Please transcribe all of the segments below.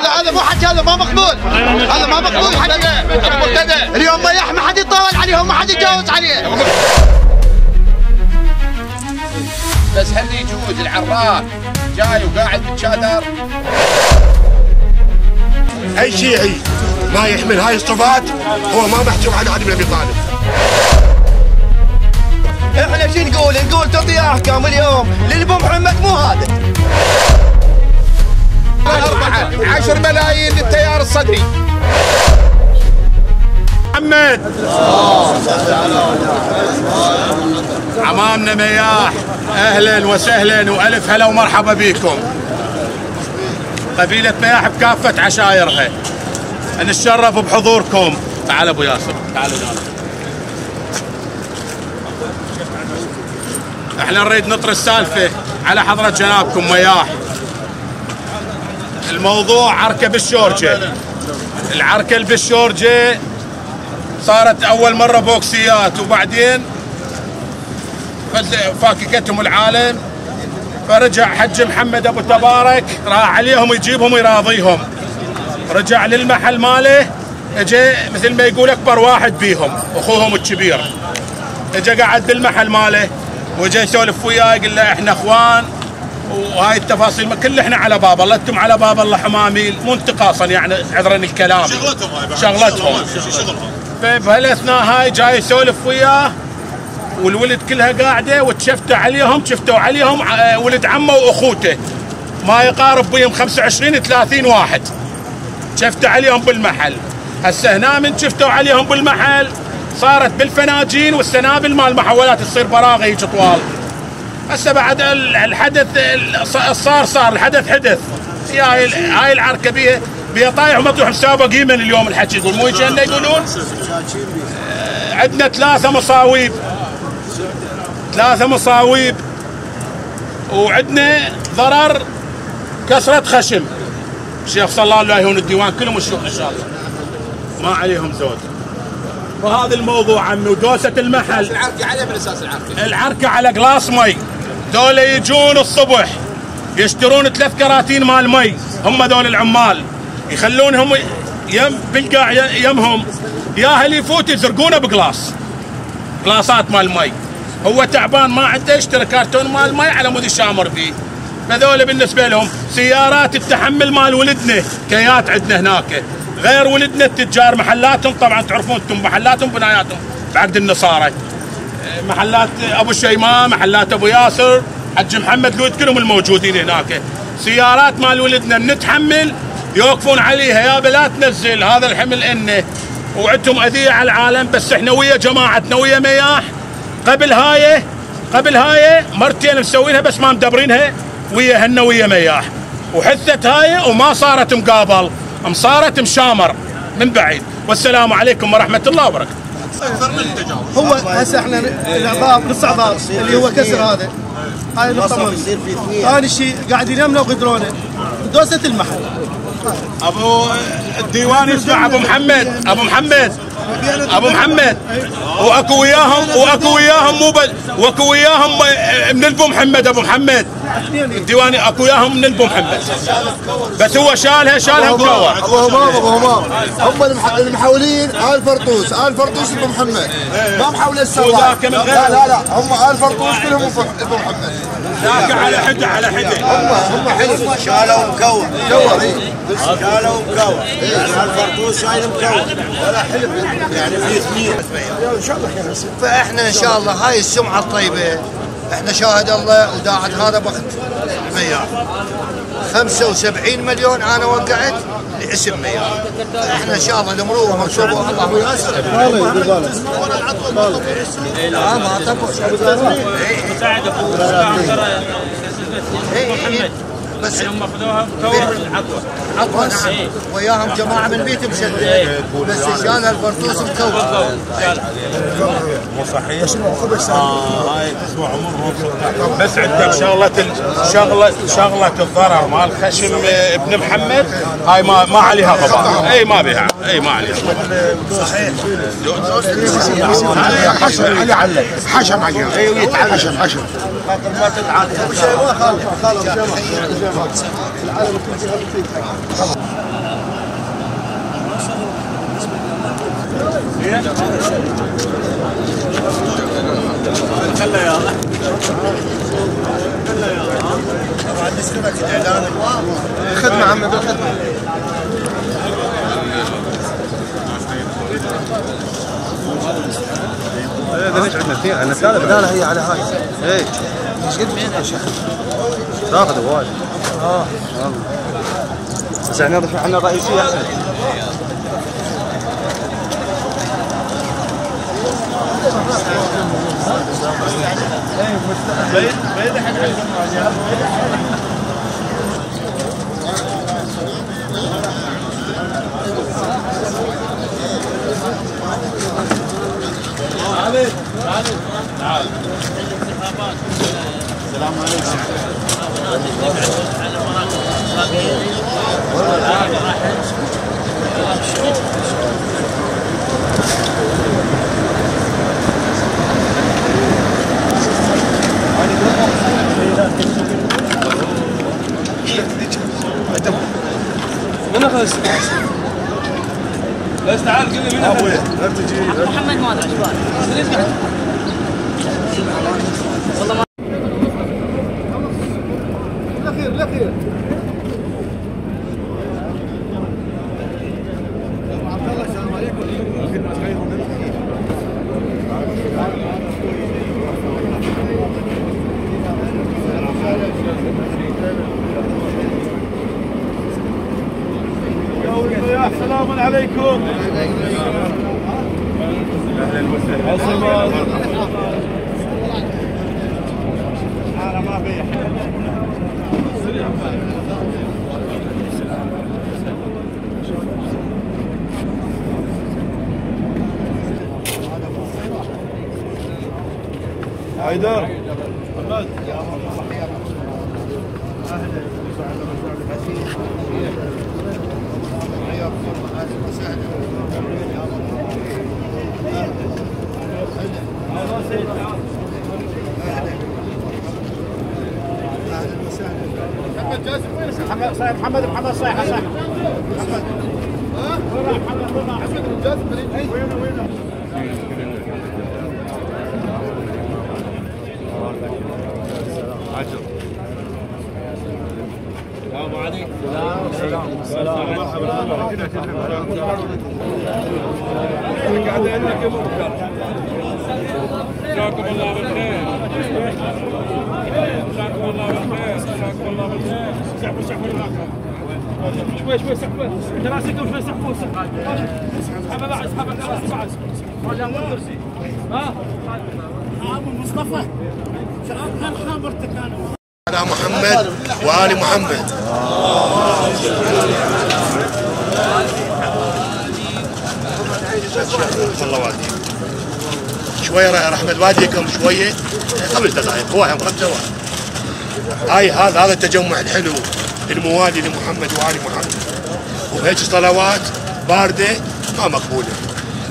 هذا مو حكي، هذا ما مقبول، هذا ما مقبول حكي. اليوم مياح ما حد يطول عليهم، ما حد يتجاوز عليه. بس هل يجوز العراف جاي وقاعد بالشادر؟ اي شيعي ما يحمل هاي الصفات هو ما محسوب على علي بن ابي طالب. احنا شو نقول؟ نقول تعطي احكام اليوم للبو محمد مو هذا. 10 ملايين للتيار الصدري. محمد عمامنا مياح، اهلا وسهلا والف هلا ومرحبا بكم. قبيله مياح بكافه عشائرها نتشرف بحضوركم. تعال ابو ياسر، تعال. احنا نريد نطري السالفه على حضره جنابكم مياح. الموضوع عركه بالشورجه. العركه بالشورجه صارت اول مره بوكسيات وبعدين فاككتهم العالم، فرجع حج محمد ابو تبارك راح عليهم يجيبهم ويراضيهم. رجع للمحل ماله، اجى مثل ما يقول اكبر واحد بيهم اخوهم الكبير، اجى قعد بالمحل ماله وجا يسولف وياه يقول له احنا اخوان وهاي التفاصيل كل احنا على باب الله، انتم على باب الله حماميل، مو انتقاصا يعني عذرا الكلام، شغلتهم. فبهالاثناء هاي جاي يسولف وياه والولد كلها قاعده وتشفتوا عليهم، شفتوا عليهم ولد عمه واخوته ما يقارب بيهم 25 30 واحد، شفتوا عليهم بالمحل. هسه هنا من شفتوا عليهم بالمحل صارت بالفناجين والسنابل مال المحولات تصير براغي هيك طوال. هسه بعد الحدث صار الحدث حدث. هاي العركه بيها طايح ومطيح مسابقين من اليوم الحكي يقول مو هيك يقولون. عندنا 3 مصاويب وعندنا ضرر كسرة خشم. الشيخ صلى الله عليه وسلم الديوان كلهم الشوق ان شاء الله ما عليهم زود. وهذا الموضوع عمي ودوسة المحل. العركه عليه من اساس العركه على قلاص مي. دول يجون الصبح يشترون 3 كراتين مال مي، هم دول العمال يخلونهم بالقاع يمهم ياهل يفوت يزرقونه بقلاص، قلاصات مال مي. هو تعبان ما عنده يشتري كرتون مال مي على مود الشامر فيه. فذول بالنسبه لهم سيارات التحمل مال ولدنا، كيات عندنا هناك غير ولدنا التجار محلاتهم، طبعا تعرفون انتم محلاتهم بناياتهم بعقد النصارى، محلات ابو شيماء، محلات ابو ياسر، حج محمد لود كلهم الموجودين هناك. سيارات مال ولدنا بنتحمل يوقفون عليها يا بلا تنزل هذا الحمل انه، وعندهم اذيه على العالم. بس احنا ويا جماعتنا ويا مياح قبل هاي مرتين مسوينها بس ما مدبرينها ويا ويا مياح، وحثت هاي وما صارت مقابل، صارت مشامر من بعيد. والسلام عليكم ورحمه الله وبركاته. اكثر من التجاوز. هو هسه احنا الاعضاء بالاستعضاء اللي هو كسر هذا، هاي نقطه. ثاني شيء قاعدين يمنا وقدرونه دوسه المحل. ابو الديوان يسمع ابو محمد واكو وياهم مو واكو وياهم من البو محمد. ابو محمد الديواني اكو وياهم من البو محمد، بس هو شالها مكور. ابو همام هم المحاولين ال فرطوس ابو محمد، ما محاول السواق. لا هم ال فرطوس كلهم ابو محمد. ذاك على حده هم حلف شالوا مكور الفرطوس شايل مكور ولا حلف يعني في 2 ان شاء الله خير. فاحنا ان شاء الله هاي السمعه الطيبه احنا شاهد الله وداعت هذا بخت مياح 75 مليون انا وقعت لاسم مياح. احنا ان شاء الله المروه مكتوبه الله ييسر. لا ما مساعد ابو محمد بس هم اخذوها مكور العطوه نعم وياهم جماعه من بيت مشدد بس شالها الفرطوس مكور. مو صحيح. هاي اسبوع عمرهم بس عندك شغله الضرر مال خشم ابن محمد هاي ما عليها غبار. اي ما بها ما عليها صحيح. حشم عليها حشم ما تتعاطى. خدمة عمي بالخدمة. هذا ليش عندنا كثير؟ عندنا ثلاثة بدالة هي على هاي. ايه ايش قد بعين يا شيخ؟ تاخذ واجد. والله. بس احنا احنا الرئيسية احسن. تعال. السلام عليكم. من اخذ بس تعال قل لي من اخذ محمد ما ادري ايش والله ما الاخير عبد الله السلام عليكم. السلام عليكم. اهلا وسهلا. ما في حيدر. محمد صايح محمد السلام عليكم. السلام جزاكم الله بالخير. جزاكم الله بالخير. جزاكم الله بالخير. شوي سحبوا كراسيكم شوي سحبوا اسحبها بعد اسحبها كراسي بعد رجال كرسي ها ابو مصطفى شباب خابرتك انا على محمد وآل محمد. والله وادي شوية راح احمد واديكم شوية قبل دقائق واحد 5 دقائق. هاي هذا التجمع الحلو الموالي لمحمد وآل محمد، وبهيك صلوات باردة ما مقبولة.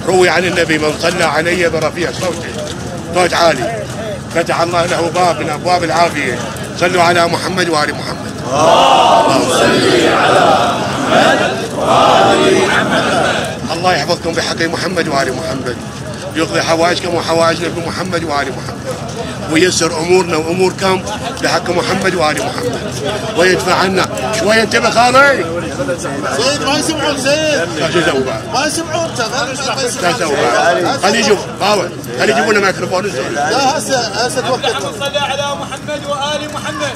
روي عن النبي من صلى علي برفيع صوته صوت عالي فتح الله له باب من أبواب العافية. صلوا على محمد وآل محمد. اللهم صل على محمد وآل محمد. الله يحفظكم بحق محمد وآل محمد، يقضي حوائجكم وحوائجنا بمحمد وآل محمد، ويسر امورنا واموركم بحق محمد وآل محمد، ويدفع عنا شويه. انتبه خالي سيد ما يسمعون سيد ما يسمعون خلي يجوا باول خلي يجيبوا لنا ميكروفون. لا هسه توقف. صل على محمد وآل محمد.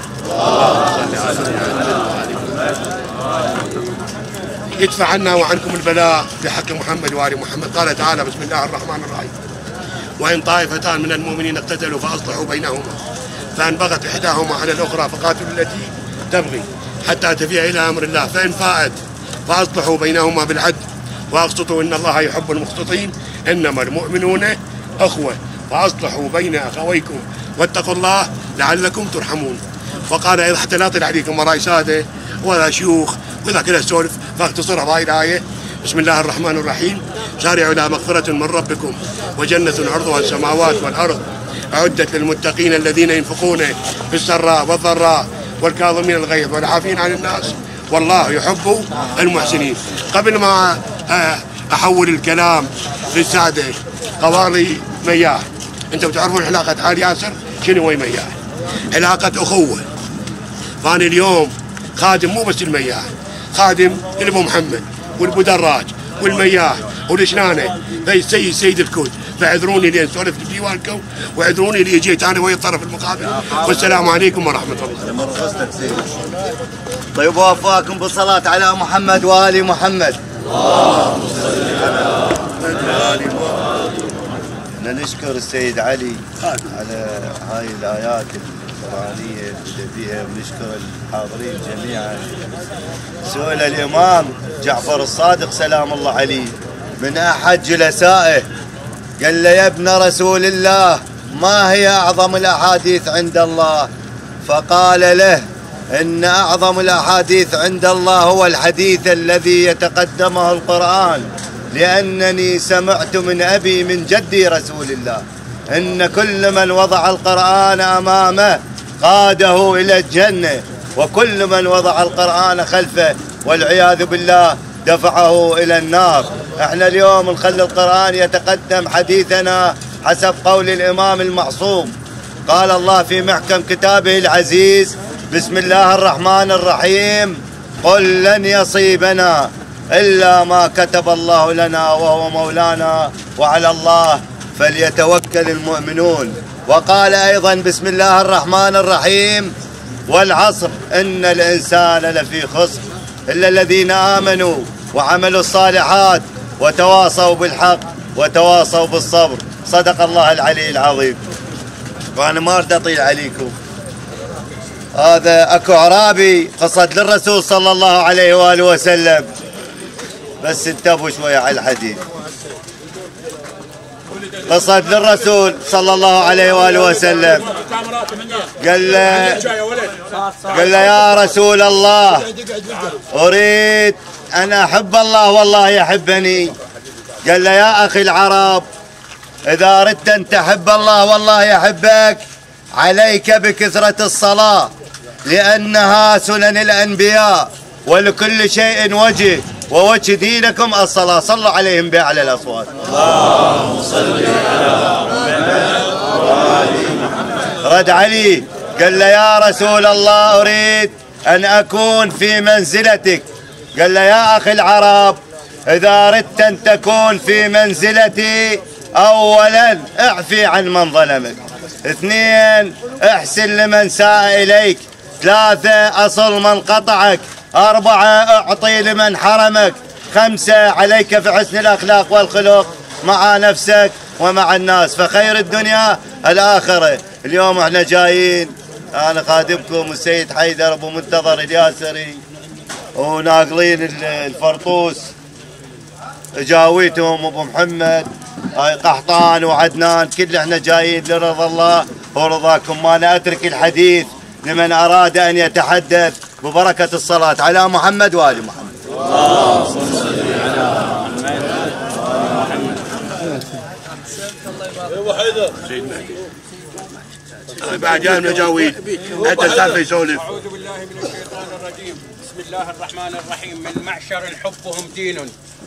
يدفع عنا وعنكم البلاء بحق محمد وآل محمد. قال تعالى بسم الله الرحمن الرحيم وإن طائفتان من المؤمنين اقتتلوا فأصلحوا بينهما فإن بغت إحداهما على الأخرى فقاتلوا التي تبغي حتى تفيء إلى أمر الله فإن فاءت فأصلحوا بينهما بالعدل وأقسطوا إن الله يحب المقسطين إنما المؤمنون أخوة فأصلحوا بين أخويكم واتقوا الله لعلكم ترحمون. وقال حتى لا طلع عليكم وراي سادة ولا شيوخ وإذا كذا سولف فاختصرها بهاي الآية. بسم الله الرحمن الرحيم سارعوا إلى مغفرة من ربكم وجنة عرضها السماوات والأرض أعدت للمتقين الذين ينفقون في السراء والضراء والكاظمين الغيظ والعافين عن الناس والله يحب المحسنين. قبل ما أحول الكلام للسادة قواري مياه. انتم بتعرفون علاقة آل ياسر شنو هي مياه؟ علاقة أخوة. فأنا اليوم خادم مو بس المياه، خادم لأبو محمد والأبو دراج والمياه والشنانة فالسيد سيد الكود. فاعذروني لين سولفت بديوانكم واعذروني اللي جيت انا ويا الطرف المقابل. والسلام عليكم ورحمه الله. طيب ووفاكم بالصلاة على محمد وآل محمد. اللهم صل على محمد. نشكر السيد علي على هاي الآيات القرآنية اللي فيها، ونشكر الحاضرين جميعا. سئل الإمام جعفر الصادق سلام الله عليه من أحد جلسائه، قال له يا ابن رسول الله ما هي أعظم الأحاديث عند الله؟ فقال له إن أعظم الأحاديث عند الله هو الحديث الذي يتقدمه القرآن، لأنني سمعت من أبي من جدي رسول الله إن كل من وضع القرآن أمامه قاده إلى الجنة، وكل من وضع القرآن خلفه والعياذ بالله دفعه إلى النار. احنا اليوم نخلي القرآن يتقدم حديثنا حسب قول الإمام المعصوم. قال الله في محكم كتابه العزيز: بسم الله الرحمن الرحيم، قل لن يصيبنا إلا ما كتب الله لنا وهو مولانا وعلى الله فليتوكل المؤمنون. وقال أيضا بسم الله الرحمن الرحيم: والعصر إن الإنسان لفي خسر إلا الذين آمنوا وعملوا الصالحات وتواصوا بالحق وتواصوا بالصبر. صدق الله العلي العظيم. وأنا ما أريد أطيل عليكم. هذا أكو أعرابي قصد للرسول صلى الله عليه وآله وسلم، بس انتبهوا شوية على الحديث. قصد للرسول صلى الله عليه وآله وسلم، قال له يا رسول الله أريد أن أحب الله والله يحبني. قال له يا أخي العرب إذا أردت أن تحب الله والله يحبك عليك بكثرة الصلاة، لأنها سنن الأنبياء ولكل شيء وجه، ووجه دينكم الصلاة. صلوا عليهم بأعلى الأصوات. اللهم صل على محمد وآل محمد. رد علي قال له يا رسول الله أريد أن أكون في منزلتك. قال له يا أخي العرب إذا أردت أن تكون في منزلتي أولا اعفي عن من ظلمك، اثنين احسن لمن ساء إليك، ثلاثة أصل من قطعك، أربعة أعطي لمن حرمك، خمسة عليك في حسن الأخلاق والخلق مع نفسك ومع الناس، فخير الدنيا الآخرة. اليوم احنا جايين، أنا خادمكم السيد حيدر أبو منتظر الياسري، وناقلين الفرطوس جاويتهم أبو محمد قحطان وعدنان، كل احنا جايين لرضا الله ورضاكم. ما أنا أترك الحديث لمن أراد أن يتحدث ببركة الصلاة على محمد وآل محمد. اللهم صل على محمد. بعد جاينا جاويد حتى السالفة يسولف. أعوذ بالله من الشيطان الرجيم. بسم الله الرحمن الرحيم. من معشر حبهم دين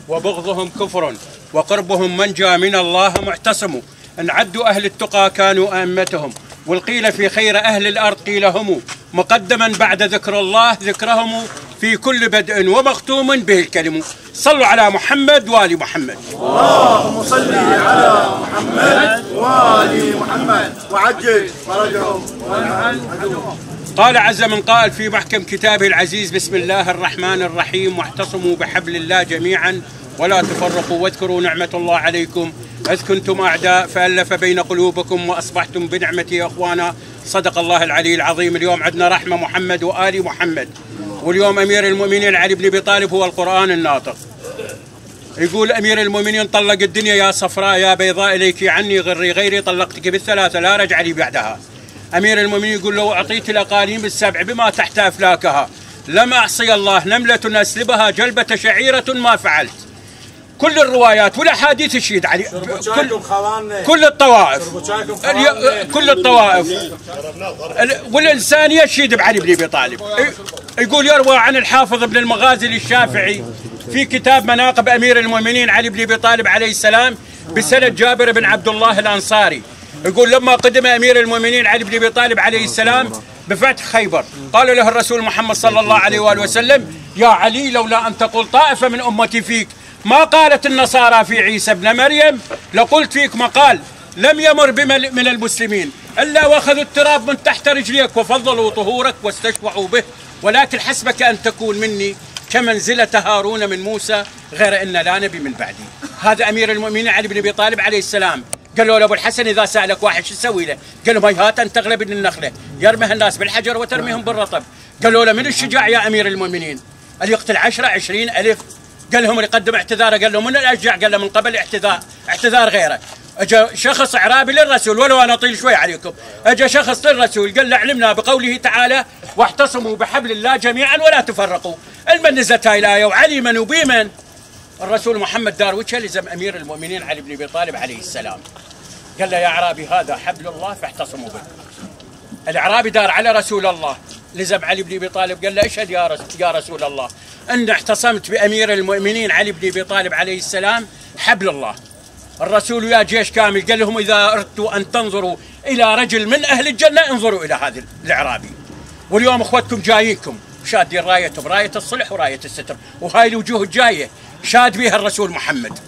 وبغضهم كفر وقربهم منجى من الله معتصم. ان عدوا اهل التقى كانوا ائمتهم، والقيل في خير اهل الارض قيل هم، مقدما بعد ذكر الله ذكرهم في كل بدء ومختوم به الكلم. صلوا على محمد وآل محمد. اللهم صل على محمد وآل محمد وعجل فرجهم وعنهم. قال عز من قائل في محكم كتابه العزيز: بسم الله الرحمن الرحيم، واعتصموا بحبل الله جميعا ولا تفرقوا، واذكروا نعمة الله عليكم إذ كنتم أعداء فألف بين قلوبكم وأصبحتم بنعمته أخوانا. صدق الله العلي العظيم. اليوم عندنا رحمة محمد وآل محمد، واليوم أمير المؤمنين علي بن أبي طالب هو القرآن الناطق. يقول أمير المؤمنين: طلق الدنيا يا صفراء يا بيضاء إليك عني غري غيري، طلقتك بالثلاثة لا رجع لي بعدها. أمير المؤمنين يقول: لو أعطيت الأقاليم السبع بما تحت أفلاكها لم أعصي الله، نملة أسلبها جلبة شعيرة ما فعلت. كل الروايات والأحاديث تشهد علي، كل الطوائف كل الطوائف والإنسان يشهد بعلي بن أبي طالب. يقول: يروى عن الحافظ ابن المغازي الشافعي في كتاب مناقب أمير المؤمنين علي بن أبي طالب عليه السلام، بسند جابر بن عبد الله الأنصاري، يقول لما قدم أمير المؤمنين علي بن أبي طالب عليه السلام بفتح خيبر، قال له الرسول محمد صلى الله عليه وآله وسلم: يا علي لولا أن تقول طائفة من أمتي فيك ما قالت النصارى في عيسى ابن مريم لقلت فيك مقال لم يمر من المسلمين إلا وأخذوا التراب من تحت رجليك وفضلوا طهورك واستشفعوا به، ولكن حسبك أن تكون مني كمنزلة هارون من موسى غير أن لا نبي من بعدي. هذا أمير المؤمنين علي بن أبي طالب عليه السلام. قالوا له أبو الحسن إذا سألك واحد شو تسوي له؟ قال لهم: هات أن تغلب النخلة يرميها الناس بالحجر وترميهم بالرطب. قالوا له: من الشجاع يا أمير المؤمنين؟ اللي يقتل 10 20 ألف. قال لهم: اللي يقدم اعتذاره. قال له: من الأشجع؟ قال له: من قبل اعتذار غيره. اجى شخص اعرابي للرسول، ولو انا اطيل شوي عليكم، اجى شخص للرسول قال له: علمنا بقوله تعالى: واحتصموا بحبل الله جميعا ولا تفرقوا. المن نزلت هاي الايه وعليما وبيمن. الرسول محمد دار وجهه لزم امير المؤمنين علي بن ابي طالب عليه السلام، قال له: يا اعرابي هذا حبل الله فاحتصموا به. الاعرابي دار على رسول الله، لزم علي بن ابي طالب قال له: اشهد يا رسول الله ان احتصمت بامير المؤمنين علي بن ابي طالب عليه السلام حبل الله. الرسول ويا جيش كامل قال لهم: إذا أردتوا أن تنظروا إلى رجل من أهل الجنة انظروا إلى هذا الإعرابي. واليوم أخوتكم جايينكم شادين رايتهم، راية الصلح وراية الستر، وهاي الوجوه الجاية شاد بها الرسول محمد.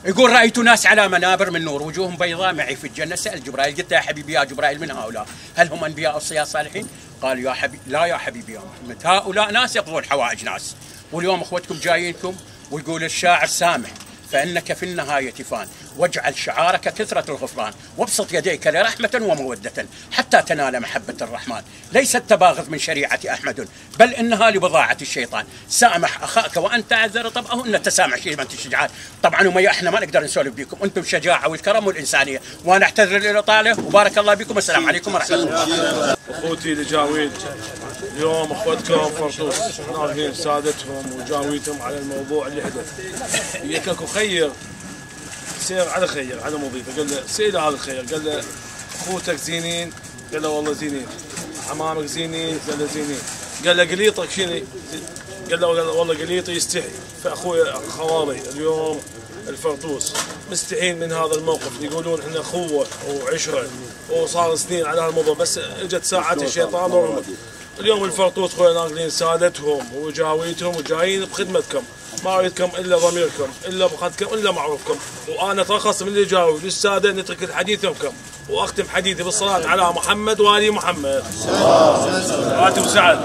يقول: رأيت ناس على منابر من نور وجوههم بيضاء معي في الجنة. سأل جبرائيل قلت: يا حبيبي يا جبرائيل من هؤلاء؟ هل هم أنبياء أوصياء صالحين؟ قال: يا حبيبي لا يا حبيبي يا محمد، هؤلاء ناس يقضون حوائج ناس. واليوم أخوتكم جايينكم، ويقول الشاعر سامح فإنك في النهاية فان، واجعل شعارك كثرة الغفران، وابسط يديك لرحمة ومودة حتى تنال محبة الرحمن. ليست تباغض من شريعة أحمد بل إنها لبضاعة الشيطان. سامح أخاك وأنت عذر طبعه إن التسامح شيء من الشجاعات. طبعا وما احنا ما نقدر نسولف بكم، أنتم الشجاعة والكرم والإنسانية، وأنا أعتذر للإطالة وبارك الله بكم. السلام عليكم ورحمة الله. أخوتي لجاويد، اليوم أخوتكم فرطوس ناظرين سادتهم وجاويتهم على الموضوع اللي حدث. يكاكو خير سير على خير على مضيفه، قال له: سير على خير. قال له: اخوتك زينين؟ قال له: والله زينين. عمامك زينين؟ قال له: زينين. قال له: قليطك شنو؟ قال له: والله قليطي يستحي. فاخوي خوالي اليوم الفرطوس مستحين من هذا الموقف، يقولون احنا اخوه وعشره وصار سنين على هالموضوع، بس اجت ساعه الشيطان ورمت. اليوم الفرطوس خويا ناقلين سادتهم وجاويتهم وجايين بخدمتكم، ما اريدكم الا ضميركم، الا بخدكم، الا معروفكم. وانا اترخص من اللي جاوب للساده نترك الحديث يومكم، واختم حديثي بالصلاه على محمد وال محمد. راتب سعد.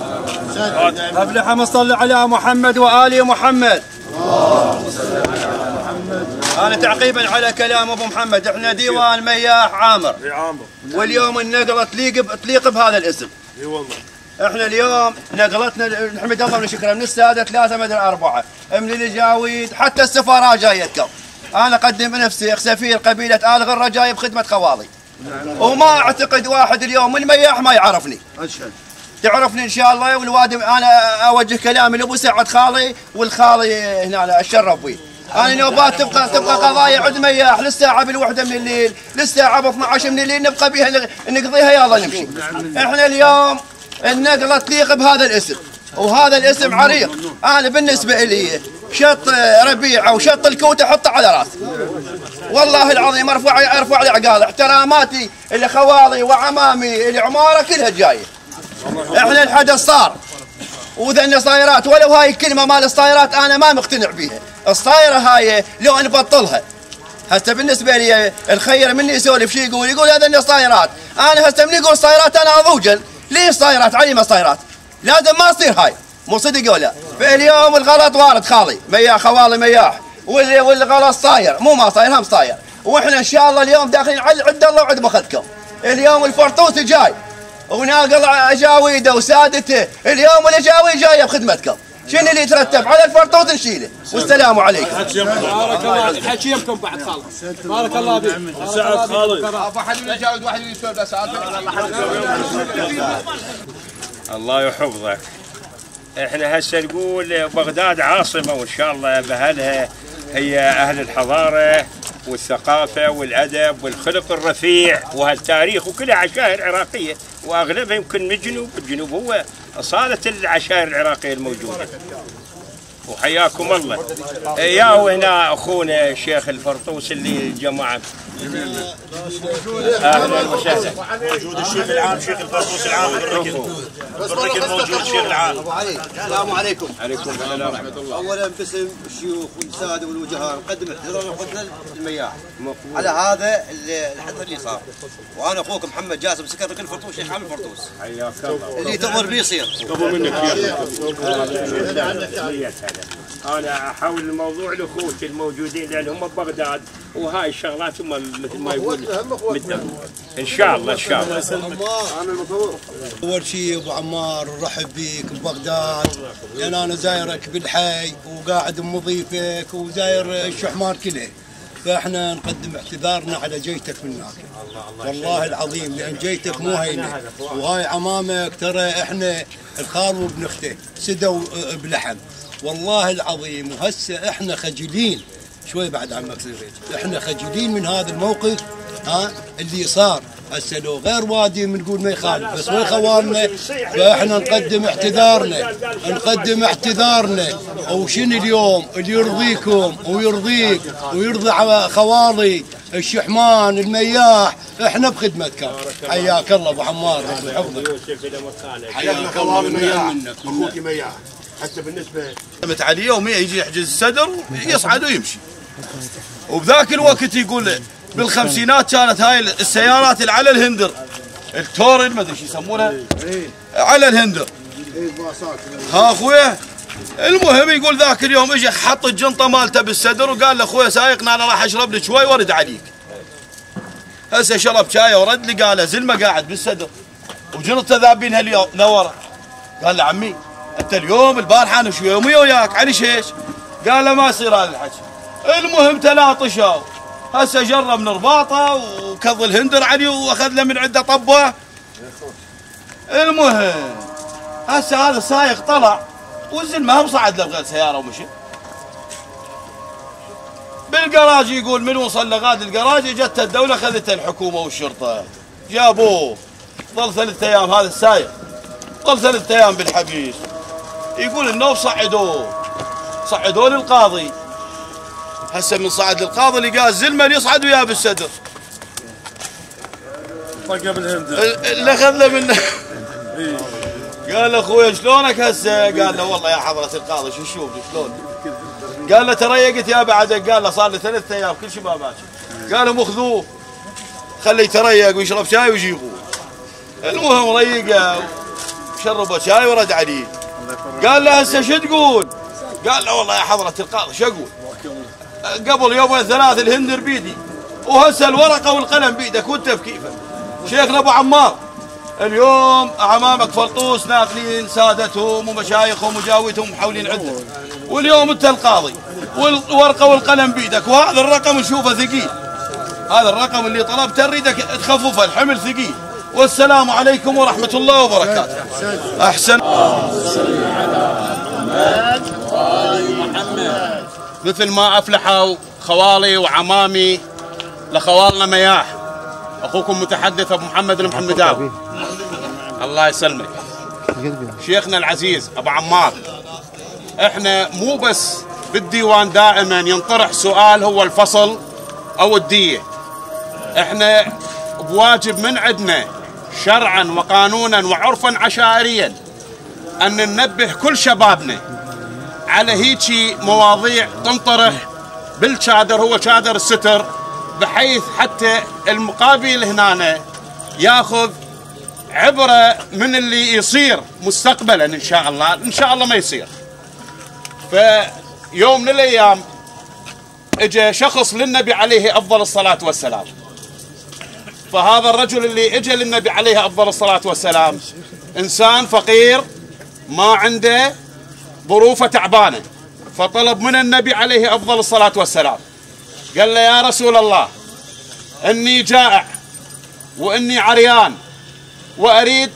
افلح من صلى على محمد وال محمد. أنا تعقيبا على كلام أبو محمد، إحنا ديوان مياح عامر، واليوم النقلة تليق بهذا الاسم. اي والله. احنا اليوم نقلتنا نحمد الله ونشكره من الساده 3 مدري 4 من الجاويد، حتى السفراء جايتكم. انا اقدم بنفسي سفير قبيله ال غره جاي بخدمه خوالي، وما اعتقد واحد اليوم من مياح ما يعرفني. تعرفني ان شاء الله. والوادي انا اوجه كلامي لابو سعد خالي والخالي هنا الشرف بي. انا نوبات تبقى قضايا عند مياح للساعه بالوحده من الليل، للساعه ب 12 من الليل نبقى بها نقضيها يلا نمشي. احنا اليوم النقله تليق بهذا الاسم، وهذا الاسم عريق. انا بالنسبه لي شط ربيعه وشط الكوت احطه على راسي، والله العظيم ارفع لي عقال. احتراماتي لخوالي وعمامي العماره كلها جايه. احنا الحدث صار وذن صايرات، ولو هاي الكلمه مال الصايرات انا ما مقتنع بيها. الصايره هاي لو نبطلها هسه بالنسبه لي الخير مني يسولف شيء يقول هذا صايرات. انا هسه من يقول صايرات انا اضوجل. ليش صايرات؟ علي ما صايرات لازم ما تصير هاي، مو صدق ولا؟ فاليوم الغلط وارد خالي مياح خوالي مياح، والغلط صاير مو ما صاير هم صاير. واحنا ان شاء الله اليوم داخلين عد الله وعد مخدكم. اليوم الفرطوس جاي وناقل جاويده وسادته، اليوم الجاوي جايه بخدمتكم. شنو اللي يترتب على الفرطوس نشيله. والسلام عليكم. بارك الله حكيمكم بعد خالص. بارك الله بك. سعد خالد. ابو حليم يجاوب واحد يسولف بس. الله يحفظك. احنا هسه نقول بغداد عاصمه، وان شاء الله باهلها هي اهل الحضاره والثقافه والادب والخلق الرفيع وهالتاريخ، وكلها عشائر عراقيه، واغلبها يمكن من الجنوب. الجنوب هو اصاله العشائر العراقيه الموجوده. وحياكم الله. يا وهنا اخونا الشيخ الفرطوس اللي جمعك. اهلا وسهلا. موجود الشيخ العام، شيخ الفرطوس العام بالركن موجود الشيخ العام. ابو علي السلام عليكم. عليكم السلام ورحمه الله. اولا باسم الشيوخ والساده والوجهاء نقدم احترامنا وقدرنا للمياه على هذا الحدث اللي صار. وانا اخوك محمد جاسم سكر ركن الفرطوس شيخ عام الفرطوس. حياك الله. اللي تظهر بيه يصير. قبل منك يا انا احاول الموضوع لاخوتي الموجودين لان هم ببغداد وهاي الشغلات هم مثل ما يقول ان شاء الله ان شاء الله. اول شيء ابو عمار نرحب بيك ببغداد لان انا زايرك بالحي وقاعد مضيفك وزاير الشحمان كله، فاحنا نقدم اعتذارنا على جيتك من هناك. والله العظيم لان جيتك مو هينه، وهاي عمامك ترى احنا الخال وابن اخته سدوا بلحم والله العظيم، وهسه احنا خجلين شوي بعد عمك سريج، احنا خجلين من هذا الموقف اللي صار. هسه لو غير وادي بنقول ما يخالف، بس وين خوالنا فاحنا نقدم اعتذارنا وشنو اليوم اللي يرضيكم ويرضيك ويرضي خوالي الشحمان المياح، احنا بخدمتكم. حياك الله ابو عمار يحفظك. حياك الله المياح اخوك مياح. حتى بالنسبه عليه يوم يجي يحجز السدر يصعد ويمشي. وبذاك الوقت يقول بالخمسينات كانت هاي السيارات اللي على الهندر التورن ما ادري شو يسمونها على الهندر ها اخويا. المهم يقول ذاك اليوم اجى حط الجنطه مالته بالسدر وقال لاخويا سايقنا انا راح اشرب لك شوي وارد عليك. هسه شرب شاي ورد لي قال زلمه قاعد بالسدر وجنطته ذابينها لورا. قال له عمي انت اليوم البارحه انا شو يومي وياك عليش ايش؟ قال له ما يصير هذا الحكي. المهم تلاطشوا. هسه جرب من رباطه وكظ الهندر علي واخذ له من عنده طبه. المهم هسه هذا السايق طلع والزلمه هم صعد له بغير سياره ومشي. بالجراج يقول من وصل لغاد الجراج اجت الدوله اخذته الحكومه والشرطه جابوه. ظل 3 ايام هذا السايق ظل 3 ايام بالحبيس. يقول النوب صعدوه للقاضي. هسه من صعد للقاضي لقاه الزلمه اللي يصعد وياه بالسدر. طقه بالهندر. اللي اخذ له منه. قال له اخويا شلونك هسه؟ قال له والله يا حضره القاضي شو تشوف شلون؟ قال له تريقت يا بعدك. قال له صار لي 3 ايام كل شيء ما ماشي. قال لهم اخذوه خليه يتريق ويشرب شاي ويجيبوه. المهم ريقه شربه شاي ورد عليه. قال له هسه شو تقول؟ قال له والله يا حضره القاضي شو اقول؟ قبل يومين 3 الهندر بيدي وهسه الورقه والقلم بيدك وانت بكيفك. شيخنا ابو عمار اليوم عمامك فرطوس ناقلين سادتهم ومشايخهم وجاويتهم محولين عندك، واليوم انت القاضي والورقه والقلم بيدك، وهذا الرقم نشوفه ثقيل. هذا الرقم اللي طلبته نريدك تخففه الحمل ثقيل. والسلام عليكم ورحمه الله وبركاته. احسن. مثل ما افلحوا خوالي وعمامي لخوالنا مياح، اخوكم متحدث ابو محمد المحمداوي الله يسلمك. شيخنا العزيز ابو عمار، احنا مو بس بالديوان دائما ينطرح سؤال هو الفصل او الدية، احنا بواجب من عندنا شرعا وقانونا وعرفا عشائريا ان ننبه كل شبابنا على هيجي مواضيع تنطرح بالشادر هو شادر الستر، بحيث حتى المقابل هنا ياخذ عبره من اللي يصير مستقبلا ان شاء الله، ان شاء الله ما يصير. فيوم من الايام اجى شخص للنبي عليه افضل الصلاه والسلام، فهذا الرجل اللي اجى للنبي عليه افضل الصلاه والسلام انسان فقير ما عنده ظروفه تعبانه، فطلب من النبي عليه افضل الصلاه والسلام قال له يا رسول الله اني جائع واني عريان واريد،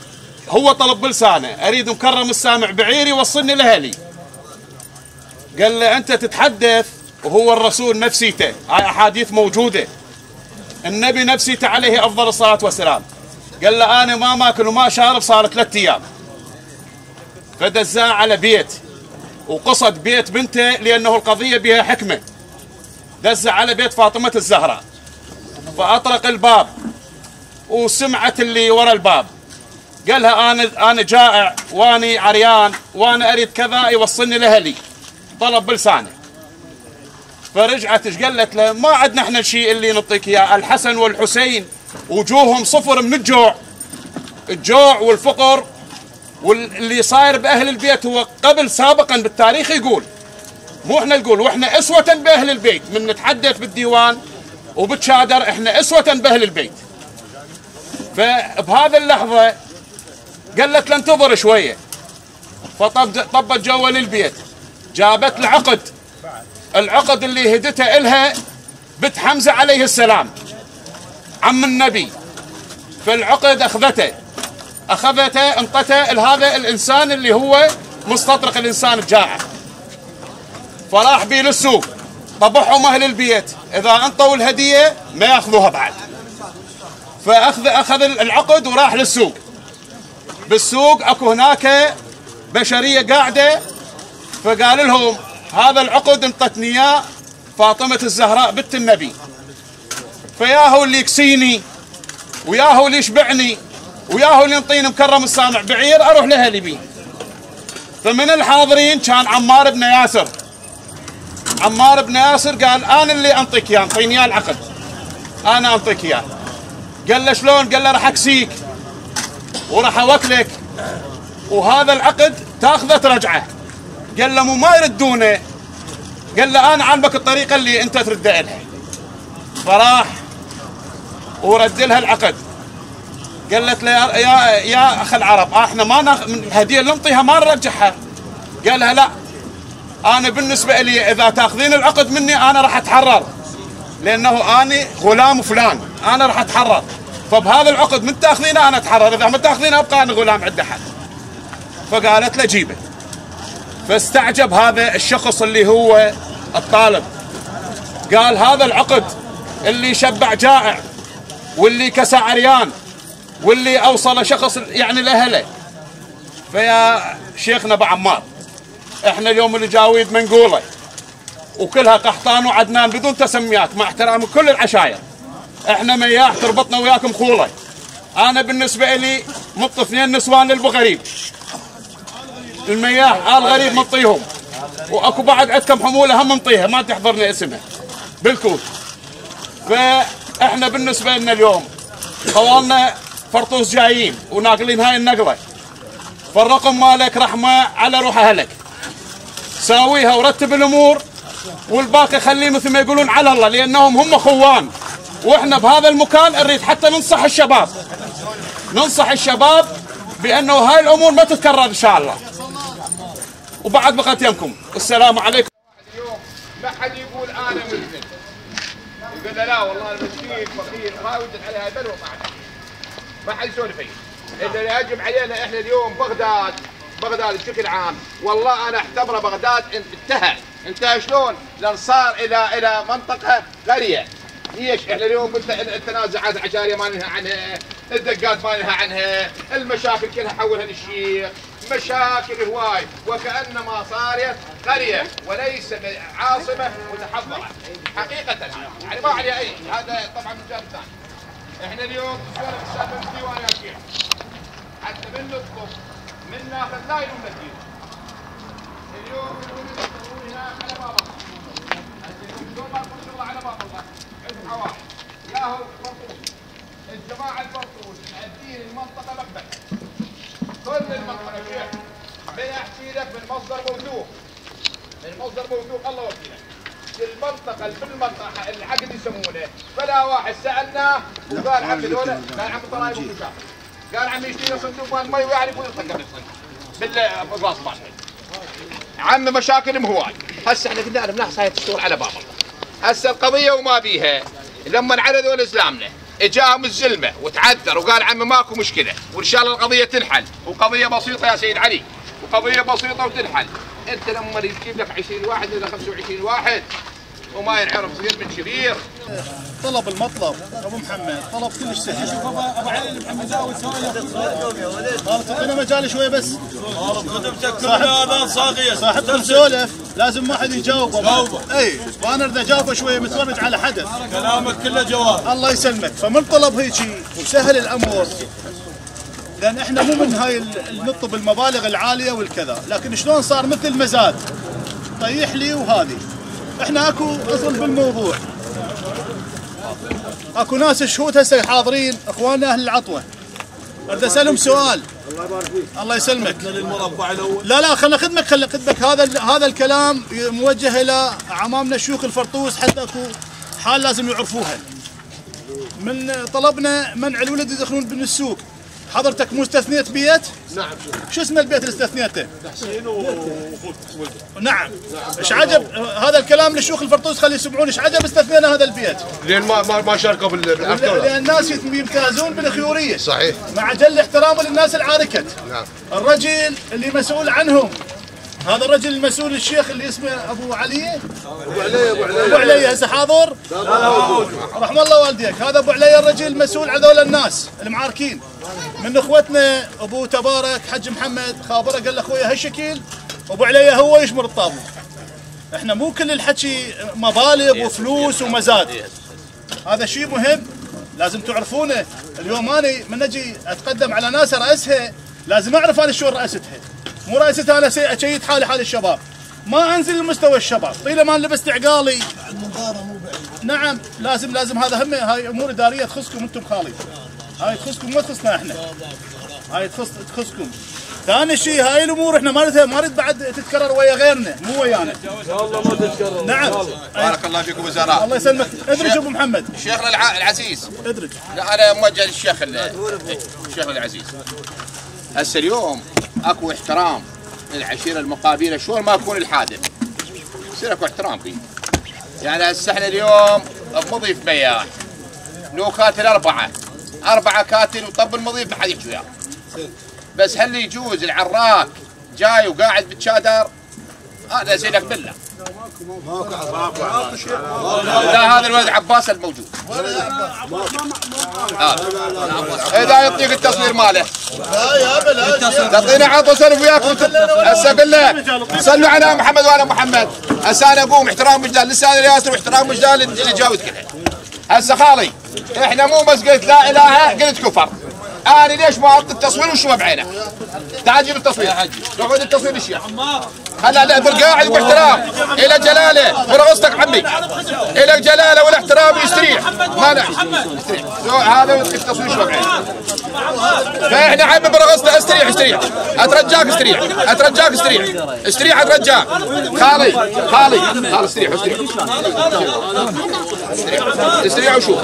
هو طلب بلسانه اريد مكرم السامع بعيري وصلني لاهلي. قال له انت تتحدث وهو الرسول نفسيته، هاي احاديث موجوده، النبي نفسيته عليه افضل الصلاه والسلام قال له انا ما ماكل وما شارب صار 3 ايام، فدزاه على بيت وقصد بيت بنته لأنه القضية بها حكمة. دز على بيت فاطمة الزهراء فأطرق الباب وسمعت اللي ورا الباب، قالها أنا جائع واني عريان وانا أريد كذا يوصلني لأهلي، طلب بلسانه. فرجعت ايش قالت له؟ ما عندنا احنا الشيء اللي نعطيك اياه، الحسن والحسين وجوههم صفر من الجوع والفقر، واللي صاير باهل البيت هو قبل سابقا بالتاريخ يقول، مو احنا نقول، واحنا اسوة باهل البيت، من نتحدث بالديوان وبتشادر احنا اسوة باهل البيت. فبهذا اللحظة قالت له انتظر شوية، فطبت جوا للبيت، جابت العقد اللي هدته إلها بنت حمزة عليه السلام عم النبي. فالعقد أخذته انطته لهذا الإنسان اللي هو مستطرق الإنسان الجائع. فراح بيه للسوق، طبعهم أهل البيت إذا انطوا الهدية ما يأخذوها بعد. فأخذ العقد وراح للسوق. بالسوق أكو هناك بشرية قاعدة، فقال لهم هذا العقد انطتني اياه فاطمة الزهراء بنت النبي، فياهو اللي يكسيني وياهو اللي يشبعني وياهو اللي ينطيني مكرم السامع بعير اروح لأهلي بيه. فمن الحاضرين كان عمار بن ياسر. عمار بن ياسر قال انا اللي انطيك اياه، انطيني اياه العقد، انا انطيك اياه. قال له شلون؟ قال له راح اكسيك وراح اوكلك، وهذا العقد تاخذه ترجعه. قال له مو ما يردونه، قال له انا علمك الطريقه اللي انت ترد لها. فراح ورد لها العقد. قالت له يا اخ العرب احنا ما من الهديه اللي نعطيها ما نرجعها. قالها لا، انا بالنسبه لي اذا تاخذين العقد مني انا راح اتحرر، لانه انا غلام فلان، انا راح اتحرر. فبهذا العقد من تاخذينه انا اتحرر، اذا ما تاخذينه ابقى انا غلام عند احد. فقالت له جيبه. فاستعجب هذا الشخص اللي هو الطالب، قال هذا العقد اللي شبع جائع واللي كسى عريان واللي اوصل شخص يعني لاهله. فيا شيخنا ابو عمار، احنا اليوم الجاويد منقوله وكلها قحطان وعدنان بدون تسميات، مع احترام كل العشاير، احنا مياح تربطنا وياكم خوله. انا بالنسبه لي مط 2 نسوان للبغريب، المياح آل غريب منطيهم، واكو بعد عندكم حموله هم منطيها ما تحضرنا اسمها بالكوت. فاحنا بالنسبه لنا اليوم خوالنا فرطوس جايين وناقلين هاي النقله، فالرقم مالك رحمه على روح اهلك، ساويها ورتب الامور والباقي خليه مثل ما يقولون على الله، لانهم هم خوان. واحنا بهذا المكان نريد حتى ننصح الشباب بانه هاي الامور ما تتكرر ان شاء الله. وبعد بقيت يمكم، السلام عليكم. اليوم ما حد يقول انا مسلم، يقول لا والله المسكين فقير ما وجد عليها بلوى بعد، ما حد يسولف فيه. اللي يجب علينا احنا اليوم بغداد بشكل عام، والله انا اعتبره بغداد انتهى شلون؟ لان صار الى منطقه قريه. ليش؟ احنا اليوم التنازعات العشائريه ما ننهى عنها، الدقات ما ننهى عنها، المشاكل كلها حولها للشيخ، مشاكل هواي، وكانما صارت قريه وليس عاصمه متحضره حقيقه، يعني ما عليها اي، هذا طبعا من جانب ثاني. احنا اليوم نسولف السالفه من الديوان يا شيخ، حتى من نطلب من ناخذ لا يلومنا الدين. اليوم يقولون هنا على باب الله، اليوم ما نقول الله على باب الله، عند حوالي ياهو فرطوش، الجماعه الفرطوش معدين المنطقه مقبله، كل المنطقه شيخ، من احكي لك من مصدر موثوق الله وكيله. المنطقه بالمنطقه العقد يسمونه، فلا واحد سالناه وقال عم هذول، قال عم ضرايب ومشاكل، قال عم يشتري صندوق مال مي ويعرف ويرتكب بالبلاص مالته. عم مشاكل هواي، هسه احنا قلنا بنحص هاي تشتغل على باب الله. هسه القضيه وما بيها، لما انعرضوا لاسلامنا اجاهم الزلمه وتعذر وقال عم ماكو مشكله وان شاء الله القضيه تنحل، وقضيه بسيطه يا سيد علي، وقضيه بسيطه وتنحل. انت لما يجيب لك 20 واحد ولا 25 واحد وما ينعرف صغير من كبير. طلب المطلب ابو محمد طلب كلش سهل. شوف ابو علي محمد زاوي سولف. تعطينا مجال شوي بس. صاحبكم سولف لازم ما حد يجاوبه. اي وانا اريد اجاوبه شويه متفرج على حدث. كلامك كله جواب. الله يسلمك. فمن طلب هيجي وسهل الامور. لان احنا مو من هاي نطلب المبالغ العاليه والكذا، لكن شلون صار مثل مزاد طيح لي وهذه. احنا اكو اصل بالموضوع. اكو ناس شهود هسه حاضرين اخواننا اهل العطوه. اريد اسالهم سؤال. الله يبارك فيك. الله يسلمك. للمربع الاول. لا خلنا خدمك هذا الكلام موجه الى عمامنا شيوخ الفرطوس، حتى اكو حال لازم يعرفوها. من طلبنا منع الولد يدخلون من السوق. حضرتك مو استثنيت بيت؟ نعم. شو اسم البيت اللي استثنيته؟ حسين نعم. ايش عجب هذا الكلام لشيوخ الفرطوس، خلي يسمعون ايش عجب استثنينا هذا البيت؟ لان ما شاركوا بالافكار. لان الناس يمتازون بالخيوريه. صحيح. مع جل احترامه للناس العاركت. نعم. الرجل اللي مسؤول عنهم هذا الرجل المسؤول الشيخ اللي اسمه ابو علي. ابو علي هسه حاضر؟ رحم الله والديك. هذا ابو علي الرجل المسؤول عن هذول الناس المعاركين. من اخوتنا ابو تبارك حج محمد خابره قال لاخويا هالشكل ابو علي هو يشمر الطابور. احنا مو كل الحكي مبالغ وفلوس ومزاد. هذا شيء مهم لازم تعرفونه. اليوم انا من اجي اتقدم على ناس راسها لازم اعرف انا شلون رأستها. مو رأستها انا اشيد حالي حال الشباب. ما انزل لمستوى الشباب طيلما انا لبست عقالي. نعم لازم هذا هم هاي امور اداريه تخصكم انتم خالي. هاي تخصكم ما تخصنا احنا. هاي تخصكم. ثاني شيء هاي الامور احنا ما نريد بعد تتكرر ويا غيرنا مو ويانا. ان شاء الله ما تتكرر. نعم. بارك الله فيكم وزراء. الله يسلمك. ادرج ابو محمد. شيخنا العزيز. ادرج. لا انا موجه للشيخ العزيز. هسه اليوم اكو احترام للعشيره المقابله، شلون ما يكون الحادث. يصير اكو احترام فيه. يعني هسه احنا اليوم بمضيف بياع. لو كاتل أربعة كاتل وطب المضيف ما حد يحكي وياه. بس هل يجوز العراك جاي وقاعد بالشادر؟ هذا زينك بالله. لا هذا الولد عباس الموجود. اذا يعطيك التصوير ماله. تعطينا عطوا سلف وياكم. هسه بالله صلوا على محمد وعلى محمد. هسه انا اقوم احترام وجدال لسان ياسر واحترام وجدال اللي جاوز كلها. هسه خالي احنا مو بس قلت لا اله قلت كفر. انا ليش ما اعطي التصوير وشو بعينه؟ تعال جيب التصوير. اقعد التصوير للشيخ. هلا بالقاعد باحترام الى جلاله ورغصتك عمي. الى جلاله والاحترام يستريح. ما هذا التصوير شو بعينه. فاحنا عمي برغصته استريح. اترجاك استريح اترجاك. خالي استريح وشوف.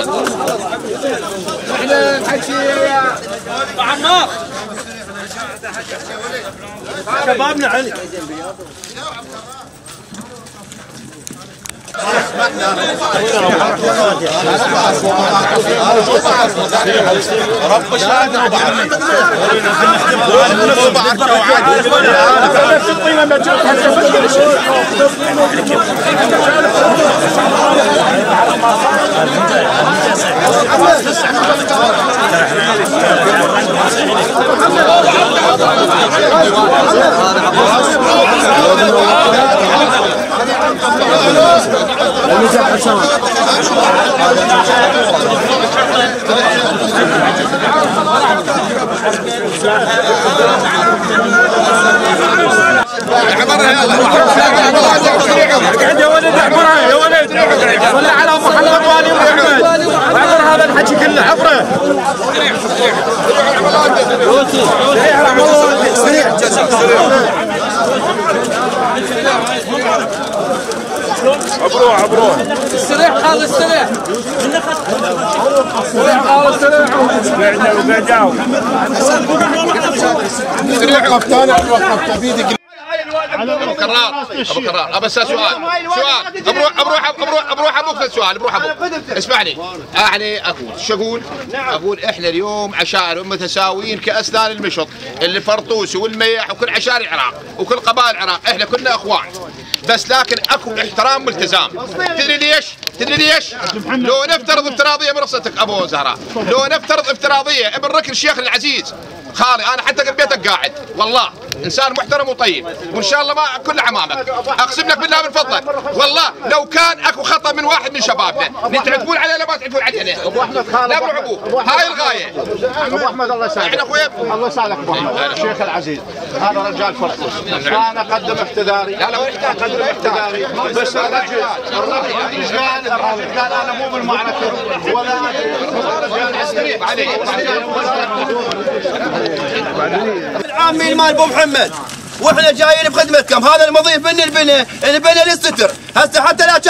احنا نحكي يا عمار شبابنا علي. رب شاهد يا ولد عبره يا ولد صل على محمد وآل محمد عبر هذا الحكي كله عبره. عبروه استريح خالد استريح قعدنا وقعداو استريح قفتان قفته بيدك. ابو كرار ابى اسال سؤال ابروح ابوك اسال سؤال بروح اسمعني. يعني اقول شو اقول؟ اقول احنا اليوم عشائر متساويين كاسنان المشط اللي فرطوس والميح وكل عشائر العراق وكل قبائل العراق، احنا كلنا اخوان، بس لكن اكو احترام والتزام. تدري ليش؟ تدري ليش؟ لو نفترض افتراضيه برصتك ابو زهراء، لو نفترض افتراضيه ابن ركن الشيخ العزيز خالي، انا حتى قد بيتك قاعد، والله انسان محترم وطيب، وان شاء الله ما كل عمامك، اقسم لك بالله من فضلك، والله لو كان اكو خطا من واحد من شبابنا، تعتبون عليه لا ما تعتبون عليه. ابو احمد خالد، لا ابو هاي الغايه. ابو احمد الله يسعدك. احنا اخويا الله يسعدك ابو احمد. الشيخ العزيز هذا رجال فرطوس، انا اقدم احتذاري. لا اقدم احتذاري، بس الرجل قال انا مو بالمعركه ولا العامين مال ابو محمد، واحنا جايين بخدمتكم. هذا المضيف من البنى للستر. هسه حتى لا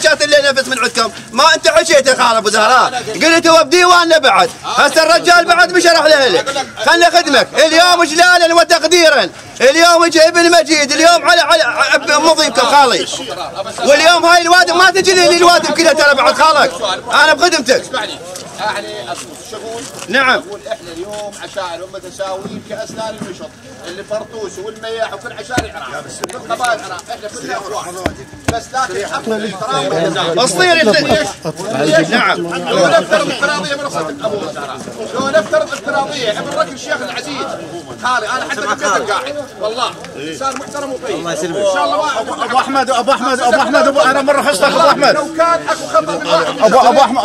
شات اللي نفس من عندكم، ما انت حكيت يا خال ابو زهراء، قلت هو بديواننا بعد. هسه الرجال بعد بشرح له. خلنا خدمك اليوم اجلالا وتقديرا، اليوم جاي ابن مجيد، اليوم على مضيفكم خالي، واليوم هاي الوادم ما تجي لي الوادم كلها ترى بعد خالك، انا بخدمتك. يعني شغول. نعم. نقول احنا اليوم عشائر متساويين كاسنان المشط اللي فرطوس والميح وكل عشائر العراق كل قبائل العراق، احنا كلنا اخوان، بس لكن حقنا الاحترام والتزام. ليش؟ نعم. لو نفترض افتراضيه من صدق ابو زهراء، لو نفترض افتراضيه ابن ركن الشيخ العزيز خالي، انا حتى قد بيتك قاعد، والله انسان محترم وطيب، الله يسلمك ان شاء الله ما ابو احمد انا مره حصتك ابو احمد. لو كان اكو خطا من واحد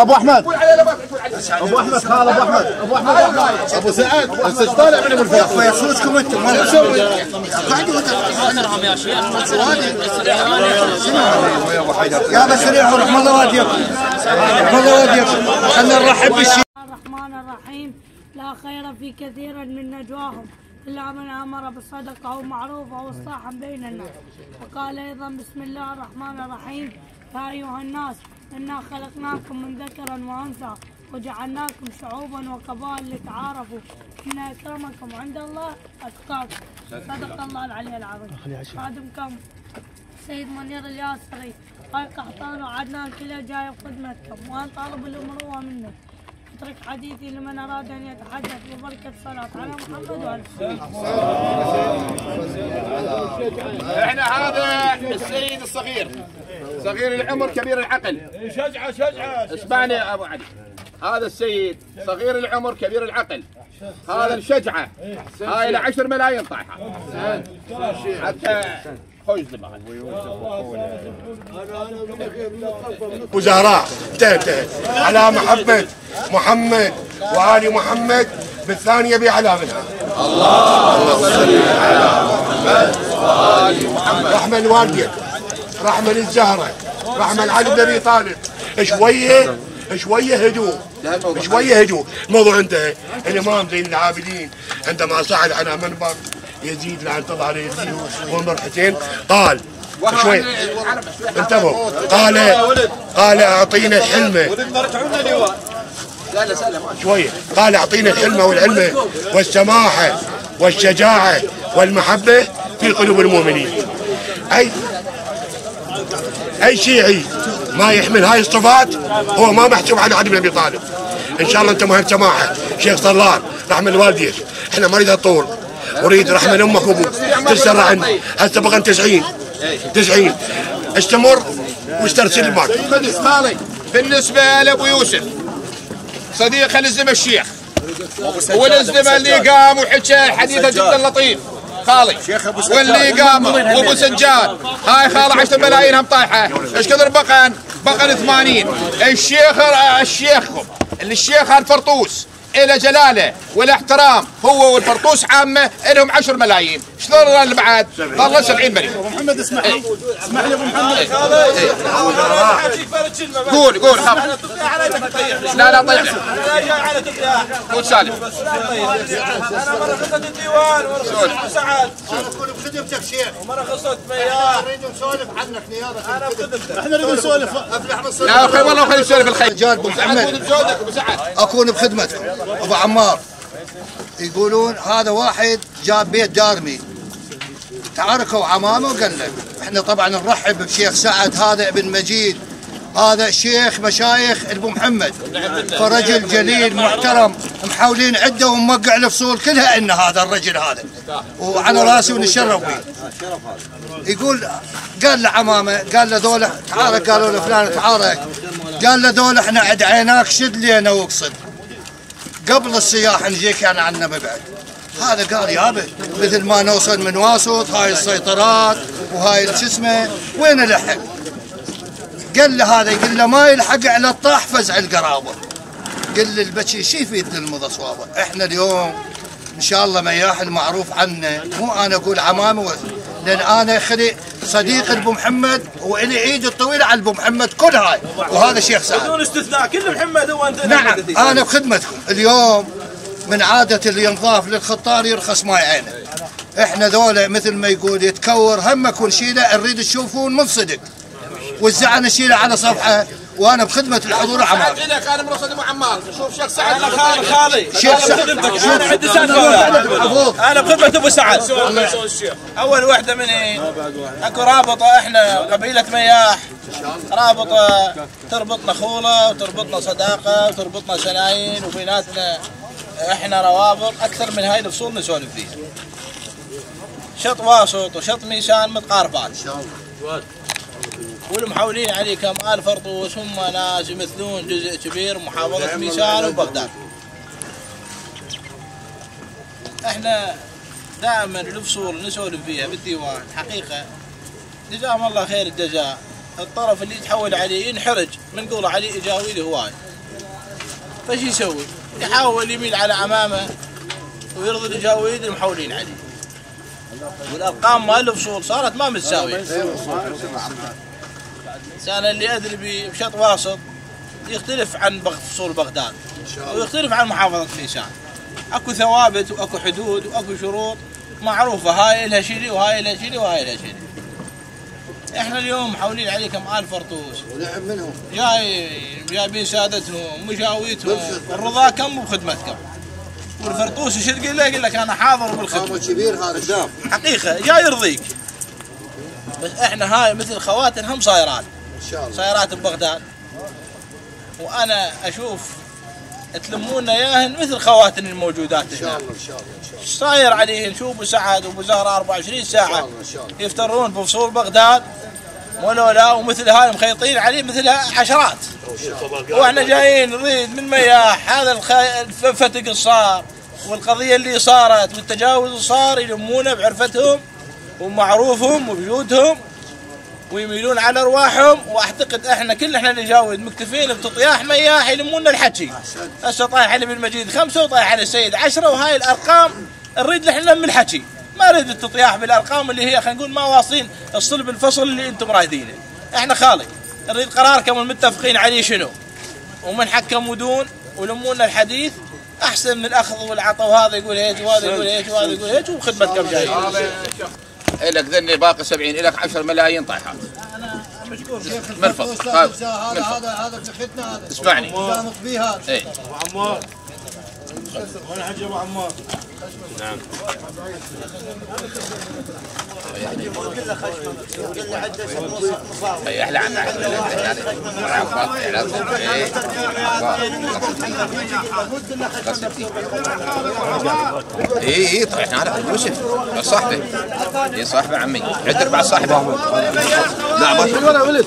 ابو احمد ابو احمد خال ابو احمد ابو سعد هسه ايش طالع من الفرق؟ يا اخوي صوتكم انتم ما تسوي يا ابو سريع ورحم الله والديكم، رحم الله والديكم. خلينا نرحب بالشيخ. الرحمن الرحيم. لا خير في كثير من نجواهم إلا من أمر بالصدقة والمعروف والإصلاح بين الناس. وقال أيضا بسم الله الرحمن الرحيم. يا أيها الناس إنا خلقناكم من ذكر وأنثى وجعلناكم شعوبا وقبائل لتعارفوا إن أكرمكم عند الله أتقاكم. صدق الله العلي العظيم. خادمكم سيد منير الياسري، هاي قحطان وعدنان كله جاي بخدمتكم، وأنا طالب الأمروة منك. اترك حديثي لمن اراد ان يتحدث ببركه الصلاه على محمد وعلى احنا هذا السيد الصغير، صغير العمر كبير العقل. شجعه اسمعني يا ابو علي، هذا السيد صغير العمر كبير العقل، هذا الشجعه هاي له 10 ملايين طايحه حتى خوش دماغ. ابو زهراء انتهى على محبه محمد وآل محمد، بالثانيه بأعلى منها. اللهم صل على محمد وآل محمد. رحمه لوالديك، رحمه للزهره، رحمه لعلي بن ابي طالب. شويه هدوء، شويه هدوء. الموضوع انتهى. الامام زين العابدين عندما صعد على منبر يزيد لعنة الله عليه يزيد ومرحتين قال شوي انتبهوا، قال اعطينا الحلمه شويه، قال اعطينا الحلمه والعلمه والسماحه والشجاعه والمحبه في قلوب المؤمنين. اي شيعي ما يحمل هاي الصفات هو ما محسوب على علي بن ابي طالب. ان شاء الله انت مهم سماحه شيخ صلال، رحمه الوالدين. احنا ما نريد الطول، اريد رحمه امك وابوك تسر عني. هسه بقى 90 استمر واسترسل المال. بالنسبه لابو يوسف صديق الزم الشيخ، والزم اللي قام وحكى حديثه جدا لطيف خالي، واللي قام وابو سجاد هاي خاله 10 ملايين هم طايحه. ايش كثر بقن 80. الشيخ الفرطوس إلى جلاله والاحترام هو والفرطوس عامه لهم 10 ملايين، شلون اللي بعد؟ والله 70 مليون. ابو محمد اسمح لي ابو محمد. قول لا طيح. قول سالم. انا مره قصه الديوان ورقصه سعد، انا بكون بخدمتك شيخ، ومره قصه مياه نريد نسولف عنك نيابه. انا بخدمتك، احنا نريد نسولف. لا خير والله خلينا نسولف الخير. رجال ابو محمد اكون بخدمتكم. ابو عمار يقولون هذا واحد جاب بيت دارمي، تعاركوا عمامه وقال له احنا طبعا نرحب بشيخ سعد، هذا ابن مجيد هذا شيخ مشايخ ابو محمد، فرجل جليل محترم، محاولين عده وموقع الفصول كلها ان هذا الرجل هذا، وعلى راسي ونشرف به. يقول قال له عمامه، قال له ذولا تعارك، قالوا له فلان تعارك، قال له ذولا احنا ادعيناك شد لينا واقصد قبل السياح نجيك يعني عنا مبعد. هذا قال يابا مثل ما نوصل من واسط هاي السيطرات وهاي شو اسمه وين لحق؟ قال له هذا، يقول له ما يلحق على الطاح فزع القرابه. قال له البكي شي يفيدنا المضى صوابه؟ احنا اليوم ان شاء الله مياح المعروف عنا، مو انا اقول عمامي، لان انا خلي صديق ابو محمد والي عيد الطويله على ابو محمد كل هاي، وهذا شيخ سعد بدون استثناء كل محمد هو انت. نعم انا بخدمتكم. اليوم من عاده اللي ينضاف للخطار يرخص ماي عينه. احنا ذولا مثل ما يقول يتكور همك ونشيله، نريد تشوفون من صدق، والزعل نشيله على صفحه، وانا بخدمه الحضور عمار. لك انا مرصد ابو عمار، شوف شيخ سعد خالي شيخ سعد انا عندي انا بخدمه ابو سعد. اول وحده مني اكو رابطه، احنا قبيله مياح رابطه تربطنا خوله وتربطنا صداقه وتربطنا سناين، وبيناتنا احنا روابط اكثر من هاي الفصول نسولف فيها. شط واسط وشط ميسان متقاربات. والمحاولين عليه كم آل فرطوس هم ناس يمثلون جزء كبير محافظة ميسان وبغداد. احنا دائما الفصول نسولف فيها بالديوان حقيقة جزاهم الله خير الجزاء. الطرف اللي يتحول عليه ينحرج من قوله عليه يجاوي هواي، فش يسوي؟ يحاول يميل على عمامه ويرضي الجاويد المحاولين عليه. والارقام مال الفصول صارت ما متساويه. انا اللي ادري بشط واسط يختلف عن فصول بغداد ويختلف عن محافظه ميسان. اكو ثوابت واكو حدود واكو شروط معروفه، هاي لها شيلي وهاي لها شيلي وهاي لها شيلي. احنا اليوم محاولين عليكم آل فرطوس ونعم منهم جايبين سادتهم مجاويتهم، الرضا كم بخدمتكم. والفرطوس ايش تقول له؟ يقول لك انا حاضر بالخدمه. كبير هذا حقيقه جاي يرضيك. بس احنا هاي مثل خواتن هم صايرات ان شاء الله، صايرات ببغداد، وانا اشوف تلمونا ياهن مثل خواتن الموجودات هنا. ان شاء الله ان شاء الله. صاير عليهن شوف ابو سعد وابو زهره 24 ساعه يفترون بفصول بغداد ولولا، ومثل هاي مخيطين عليه مثلها عشرات. واحنا جايين نريد من مياح هذا الفتق اللي صار والقضيه اللي صارت والتجاوز اللي صار يلمونا بعرفتهم ومعروفهم وبجودهم ويميلون على ارواحهم. واعتقد احنا نجاوز مكتفين بتطياح مياح يلمونا الحكي. هسه طايح علي بالمجيد 5 وطايح على السيد 10، وهاي الارقام نريد نحن نلم الحكي، ما نريد التطياح بالارقام اللي هي خلينا نقول ما واصلين الصلب الفصل اللي انتم رايدينه. احنا خالي نريد قراركم المتفقين عليه شنو، ومن حكم ودون ولمونا الحديث احسن من الاخذ والعطاء، وهذا يقول هيك وهذا يقول هيك وهذا يقول هيك وخدمتكم جايين. إلك ذني باقي 70، إلك 10 ملايين طايحات. انا مشكور شيخ مرفض. هذا بختنا هذا. اسمعني. نظامك بيه هذا. ايه. ابو عمار. وين حجي ابو عمار؟ نعم. هي احلى عنا اي طيحنا على يوسف صاحبه. اي صاحبه عمي عد 4 صاحبه. لا ما ولد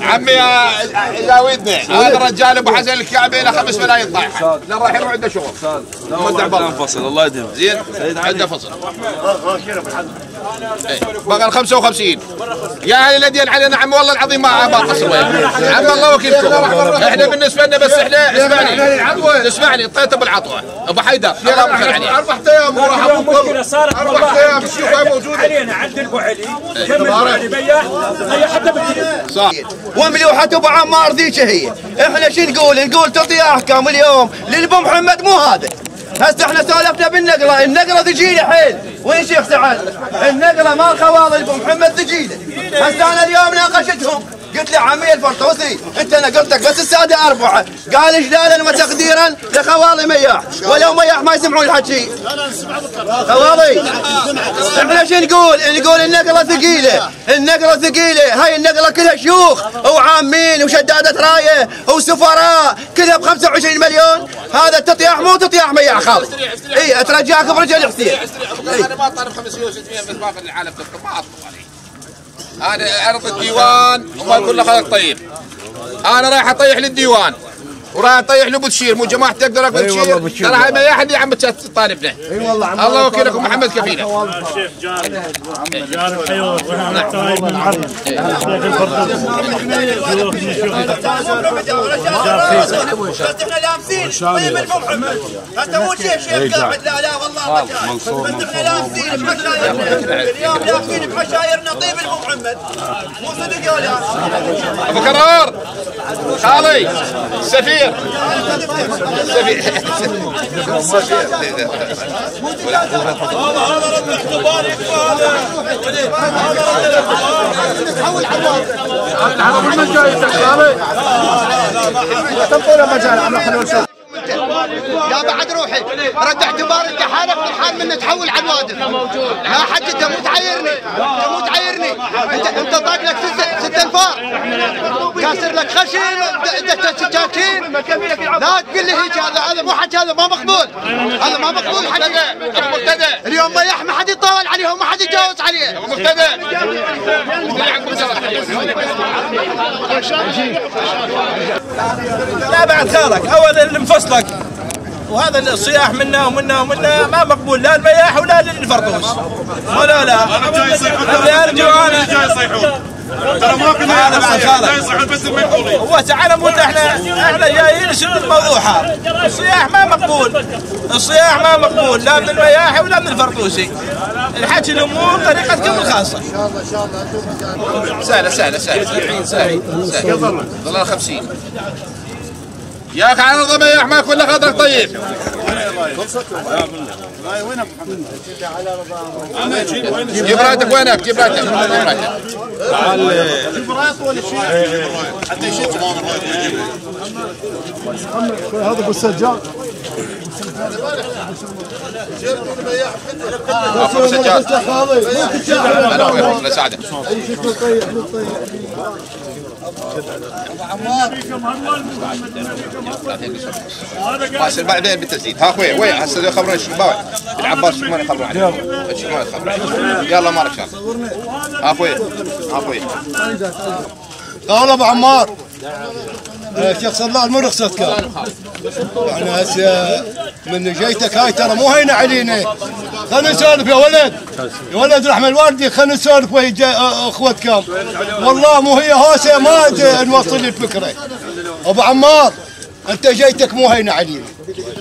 عمي يزاودنا هذا الرجال ابو حسن الكعبي له 5 ملايين طايحه، لا راح يروح عنده شغل. مودع فصل الله يديم زين عنده فصل. بقى 55 يا اهل الاديان علينا عمي والله العظيم ما قصر وياك عمي الله وكيلكم. احنا بالنسبه لنا بس احنا اسمعني طيت ابو العطوه ابو حيدر الله يرحمه عليه 4 ايام وراح المشكله صارت 4 ايام الشيوخ موجوده علينا عند ابو علي كمل مياح هي حتى صح. وملوحه ابو عمار ذيك هي. احنا شو نقول تعطي احكام اليوم للابو محمد مو هذا. هسه احنا سولفنا بالنقله، النقله ثقيله حيل. وين شيخ سعد؟ النقله مال خوالي ابو محمد ثقيله. هسه انا اليوم ناقشتهم قلت له عمي الفرطوسي انت نقلتك بس الساده 4، قال اجلالا وتقديرا لخوالي مياح، ولو مياح ما يسمعون الحكي. خوالي احنا ايش نقول؟ نقول النقله ثقيله، النقله ثقيله، هاي النقله كلها شيوخ وعامين وشداده رايه وسفراء كلها ب 25 مليون، هذا تطياح مو تطياح مياح خالص. اي اترجاك برجل حسين. انا ما طالب 500 و600 بس باقي العالم تطلب ما اطلب عليه. انا ارض الديوان وما كل خلق طيب. انا رايح اطيح للديوان وراح اطيح لابو بشير مو جماعه تقدر اكل بشير ترى هاي ما احد يا عم طالبنا. اي والله عم الله وكيلكم محمد كفينا. الشيخ جاري حيوط ونحن نحتاج من عرض احنا لامسين طيب ابو محمد انت مو شيخ قاعد لا والله بس احنا لامسين بحشايرنا اليوم لامسين بحشايرنا طيب ابو محمد مو صدق يا ولاد. ابو كرار خالي سفير تحول على الواقع من جايتك خالي تنطر مجال عم حلو شوف يا بعد روحي رد اعتبار انت حالك في الحال من تحول على الوادم لا حد انت مو تعيرني انت طاق لك 6 انفار كاسر لك خشم دكتك سكاكين لا تقول لي هيك هذا مو حكي هذا ما مقبول هذا ما مقبول حكي مبتدئ اليوم مياح ما حد يطاول عليه وما حد يتجاوز عليه مبتدئ لا بعد خيرك اول اللي مفصلك وهذا الصياح منا ومنا ومنا ما مقبول لا المياح ولا للفردوس ولا لا اللي ارجو انا جاي يصيحون ترى ما كنا هذا بعد خيرك يصيحون بس المنقولين هو تعال نقول احنا جايين نسوي الموضوع هذا الصياح ما مقبول الصياح ما مقبول لا من المياحي ولا من الفردوسي الحكي الامور طريقتكم الخاصه ان شاء الله سهله ضل 50 ياك عن رضا مياح ما كل خاطرك طيب وين ابو محمد؟ جيب راتك وينك جيب راتك جيب رايط ولا شيء حتى يشد هذا ابو السجاد ابو سجاد الله يساعدك بس بعدين بالتسديد ها اخوي وين هسه خبرنا الشباب العباس شو ما يخبرون عليه شو ما يخبرون يلا مالك شان اخوي قال ابو عمار الشيخ صلاح مو رخصتك يعني هسه من جيتك هاي ترى مو هينه علينا خلينا نسولف يا ولد رحمه الوالدي خلينا نسولف ويا اخوتكم والله مو هي هوسه ما نوصل الفكره ابو عمار انت جيتك مو هينه علينا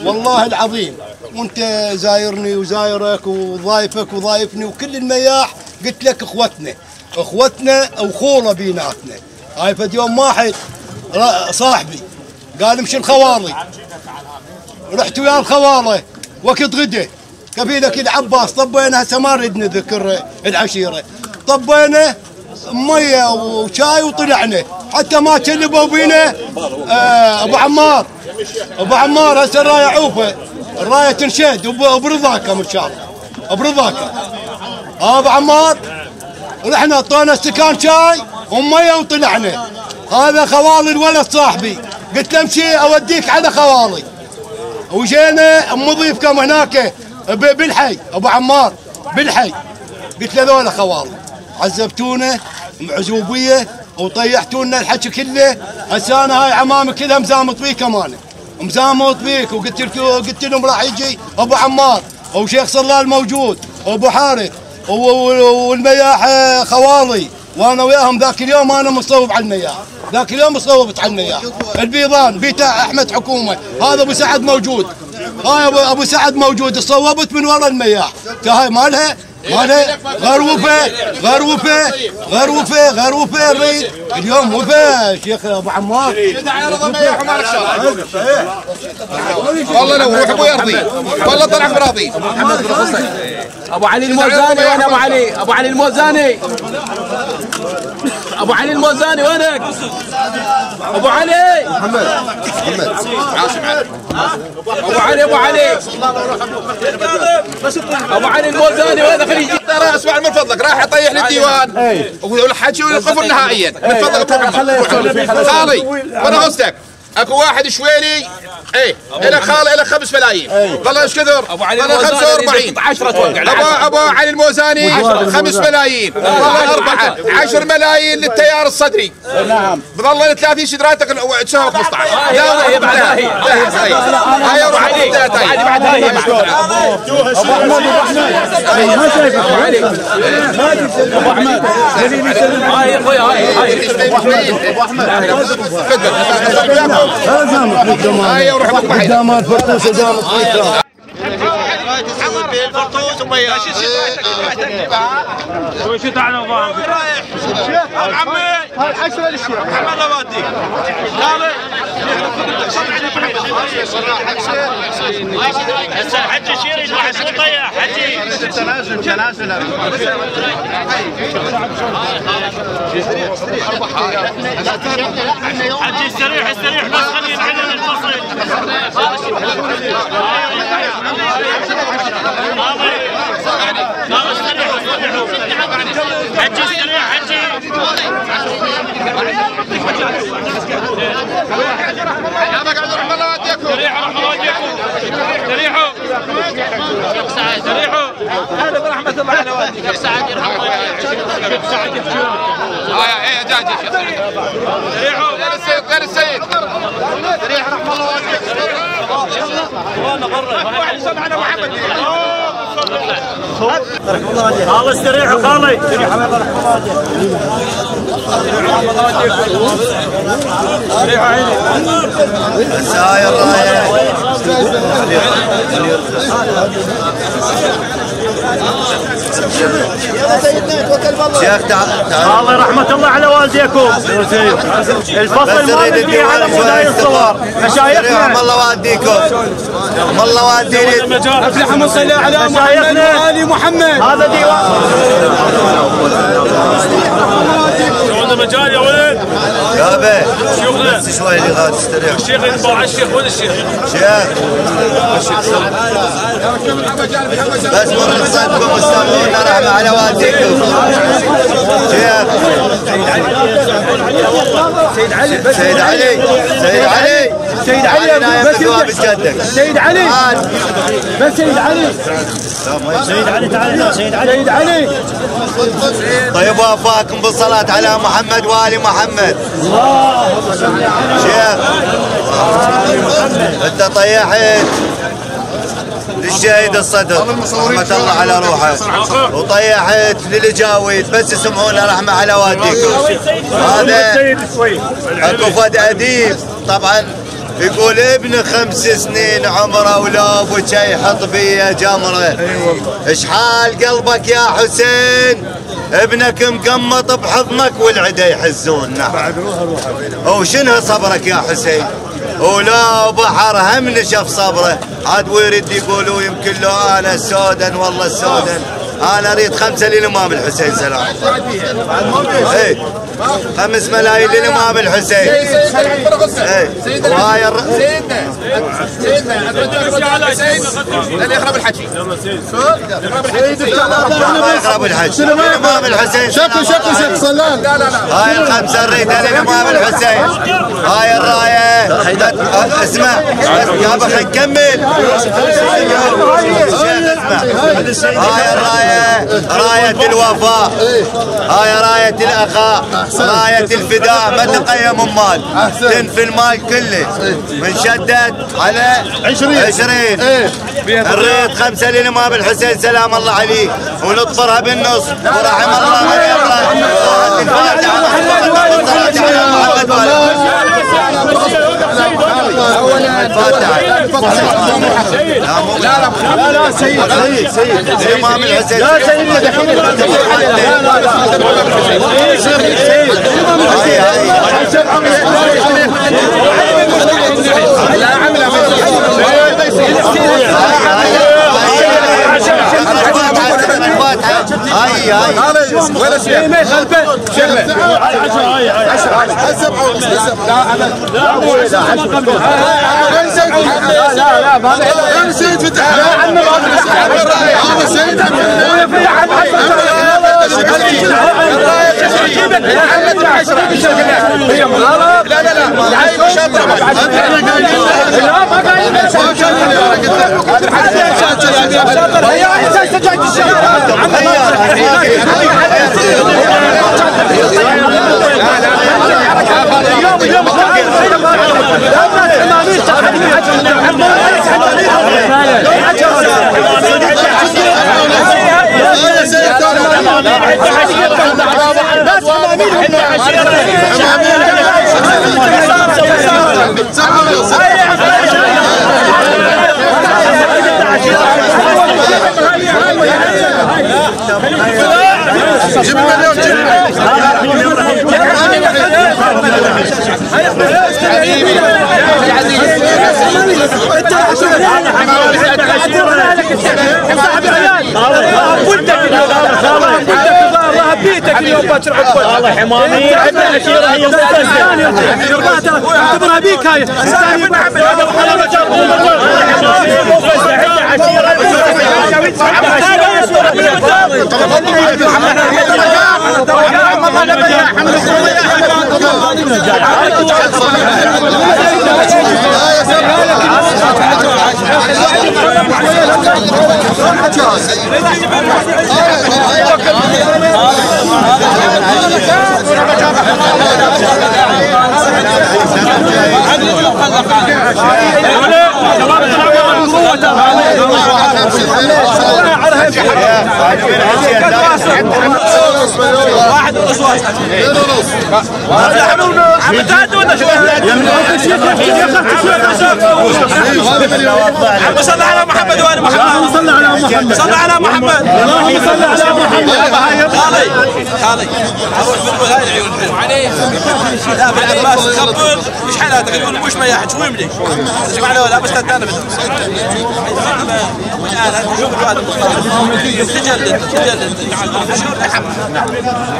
والله العظيم وانت زايرني وزايرك وضايفك وضايفني وكل المياح قلت لك اخوتنا وخوله بيناتنا هاي فد يوم واحد صاحبي قال امشي الخوالي رحت ويا الخواله وقت غدا كفيله كذا عباس طبينا هسه ما نريد نذكر العشيره طبينا ميه وشاي وطلعنا حتى ما تشلبوا بينا ابو عمار هسه الرايه عوفه الرايه تنشد وبرضاكم ان شاء الله برضاكم ابو عمار رحنا اعطونا استكان شاي وميه وطلعنا هذا خوالي الولد صاحبي قلت له امشي اوديك على خوالي وجينا مضيفكم هناك بالحي ابو عمار بالحي قلت له ذولا خوالي عذبتونا بعزوبيه وطيحتونا الحكي كله هسه انا هاي عمامي كلها مزامط بيك امانه مزامط بيك وقلت لهم راح يجي ابو عمار وشيخ صلال موجود وابو حارث والمياح خوالي وانا وياهم ذاك اليوم انا مصوب على المياه ذاك اليوم صوبت على المياه البيضان بيت احمد حكومه هذا ابو سعد موجود هاي ابو سعد موجود صوبت من ورا المياه هاي مالها غروفه الريد اليوم وفاه شيخ ابو عمار والله لو روح ابو يرضي والله طلع براضي ابو علي الموزاني وين ابو علي الموزاني ابو علي الموزاني وينك؟ ابو علي محمد عاصم علي ابو علي ابو علي الموزاني وين خليه يجي. ترى اسمع من فضلك راح يطيح لي الديوان والحكي والقفل نهائيا من فضلك روح خالي وانا غصتك اكو واحد شويلي الى خالي الى 5 ملايين والله ايش كثر؟ ابو علي والله 45 10 اتوقع ابو علي الموزاني 5 ملايين والله 4 10 ملايين للتيار الصدري نعم بظل 30 شدراتك تساوي 15 لا هي بعدها هي روح عليك بعدها هي ابو احمد ما شايفك ابو علي ابو احمد هاي اخوي هاي ابو احمد هاي روح قدامات فرطوس قدام الطريق الفرطوس ومياه وش تعال نظام عمي هاي 10 للشيخ محمد اوديك هسه حج الشير يجمع السلطه حجي تنازل حجي استريح بس خلي العلم الفصل حجي استريح حجي استريحوا هذا برحمة الله على والديك شيخ سعد يرحم الله شيخ سعد يفتون يا جاج يا شيخ استريحوا غير السيد استريح رحم الله والديك وانا برا سمعنا محمد الله استريحوا خالي استريح الله استريحوا عيني الساير رايح شيخ تعال الله رحمة الله على والديكم الفصل ما بيجي على مدايا الصور مشايخنا الله والديكم الله والديني اللهم صل على محمد وآل محمد. هذا ديوان شو مجال يا ولد؟ يابا بس شوي اللي غاد تستريح الشيخ يتبع الشيخ وين الشيخ؟ شيخ بس مر صدقكم استمعونا رحمة على والديكم شيخ سيد علي سيد علي سيد علي سيد علي بس جدك سيد علي بس سيد علي سيد علي تعال سيد علي سيد علي طيب وافاكم بالصلاة على محمد وآل محمد شيخ انت طيحت للشهيد الصدر رحمة الله على روحه وطيحت للجاويد بس يسمعونا رحمة على والديكم هذا اكو فد اديب طبعا يقول ابن 5 سنين عمره ولا ابو شي يحط بيه جمره اشحال قلبك يا حسين ابنك مقمط بحضنك والعدا يحزون نعم وشنو صبرك يا حسين ولا بحر هم نشف صبره عاد ويرد يقولوا يمكن لو انا سودا والله سودا انا اريد 5 للامام الحسين سلام اي 5 ملايين للامام الحسين اي وهاي سيدنا اللي يخرب الحكي يخرب الحكي الامام الحسين شكو شيخ صلال هاي ال5 ريتها للامام الحسين هاي الرايه اسمع يابا خلينا نكمل هاي الرايه رايه الوفاء هاي رايه الاخاء رايه الفداء ما تقيم مال تنفي المال كله من شدت على 20 نريد 5 للامام الحسين سلام الله عليه ونطفرها بالنص ورحم الله من يقرا الفاتحه على محمد لا سيد الامام الحسين لا سيدنا دحين هاي وين الشيخ؟ ما يخلفه شبه 10 هاي 10 7 ونص لا ما سيد فتح يا عم هذا سيد جيب مليون بيتك اليوم باكر عقبال الله حمامي عندنا عشيره هي اعتبرها بيك هاي الثاني واحد ونص عم صل على محمد وآل محمد صل على محمد صل على محمد اللهم صل على محمد خالي اول بالبول هاي العيون عليه لا بالعباس تخبر ايش حالاتك يقول مش ما يحج وين بدي اسمعنا ولا بس تانا الان شوف هذا تجلد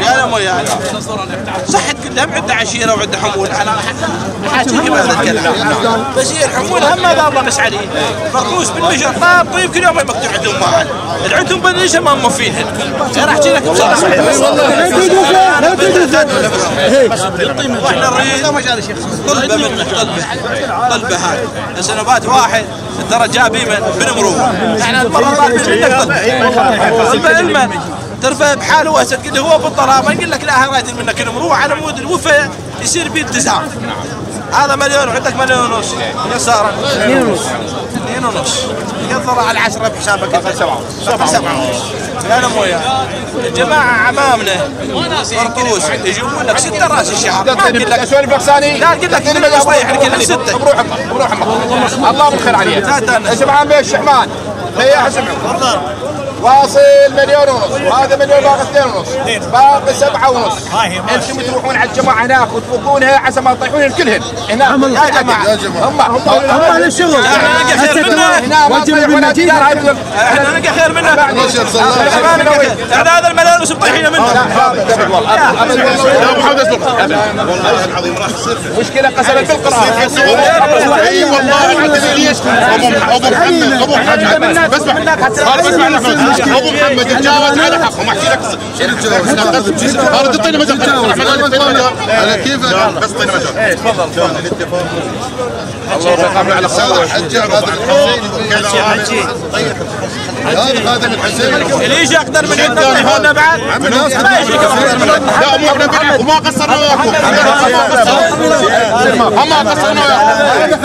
يا مويا صحت كلهم عندنا عشيره وعندنا حمول انا حاكيك بهذا الكلام بس هي الحمول هم ما ضابطه مش عليه مرقوس بالمجر طيب كل يوم يبقوا عندهم معنا عندهم بنيشه ما موفينهن انا احكي لك بصراحه لا واحنا نريد طلبه منك طلبه هاي السنوات واحد ترى جابي من مروه احنا المره طالبين منك طلبه علما ترفع بحاله واسد قل هو بالطلب ما يقول لك لا هاي منك المروه على مود الوفاء يصير بيه التزام هذا مليون وعندك مليون ونص يسارا 2 ونص 2 ونص يقدر على 10 بحسابك 7 ونص يا مويا الجماعه عمامنا فرطوس يجيبون لك 6 راس الشهر ما اقول لك اسولف لك ثاني لا اقول لك من الصبيح لك 6 بروح الله بالخير عليك سمعان بيه الشحمان هي حسبهم واصل 1 مليون ونص وهذا مليون باقي 2 ونص باقي 7 ونص انتم تروحون على الجماعه هناك وتفوقونها عسى ما تطيحون الكلهن هناك يا جماعه هم للشغل احنا نلقى خير منه وجه بالمجيد احنا نلقى خير منه احنا هذا المليون ونص مطيحين منه ابو محمد والله العظيم راح تصير مشكله قسمت بالقران اي والله العظيم ليش ابو محمد بسمع ابو محمد تجاوز على حقهم احكي لك شنو تعطيني مجال على كيفك بس اعطيني مجال تفضل الاتفاق الله يرحم على خالد حجاج هذا من حسين اللي يجي اقدر من عندنا هنا بعد ما يجي لا مو احنا وما قصرنا وياكم ما قصرنا وياكم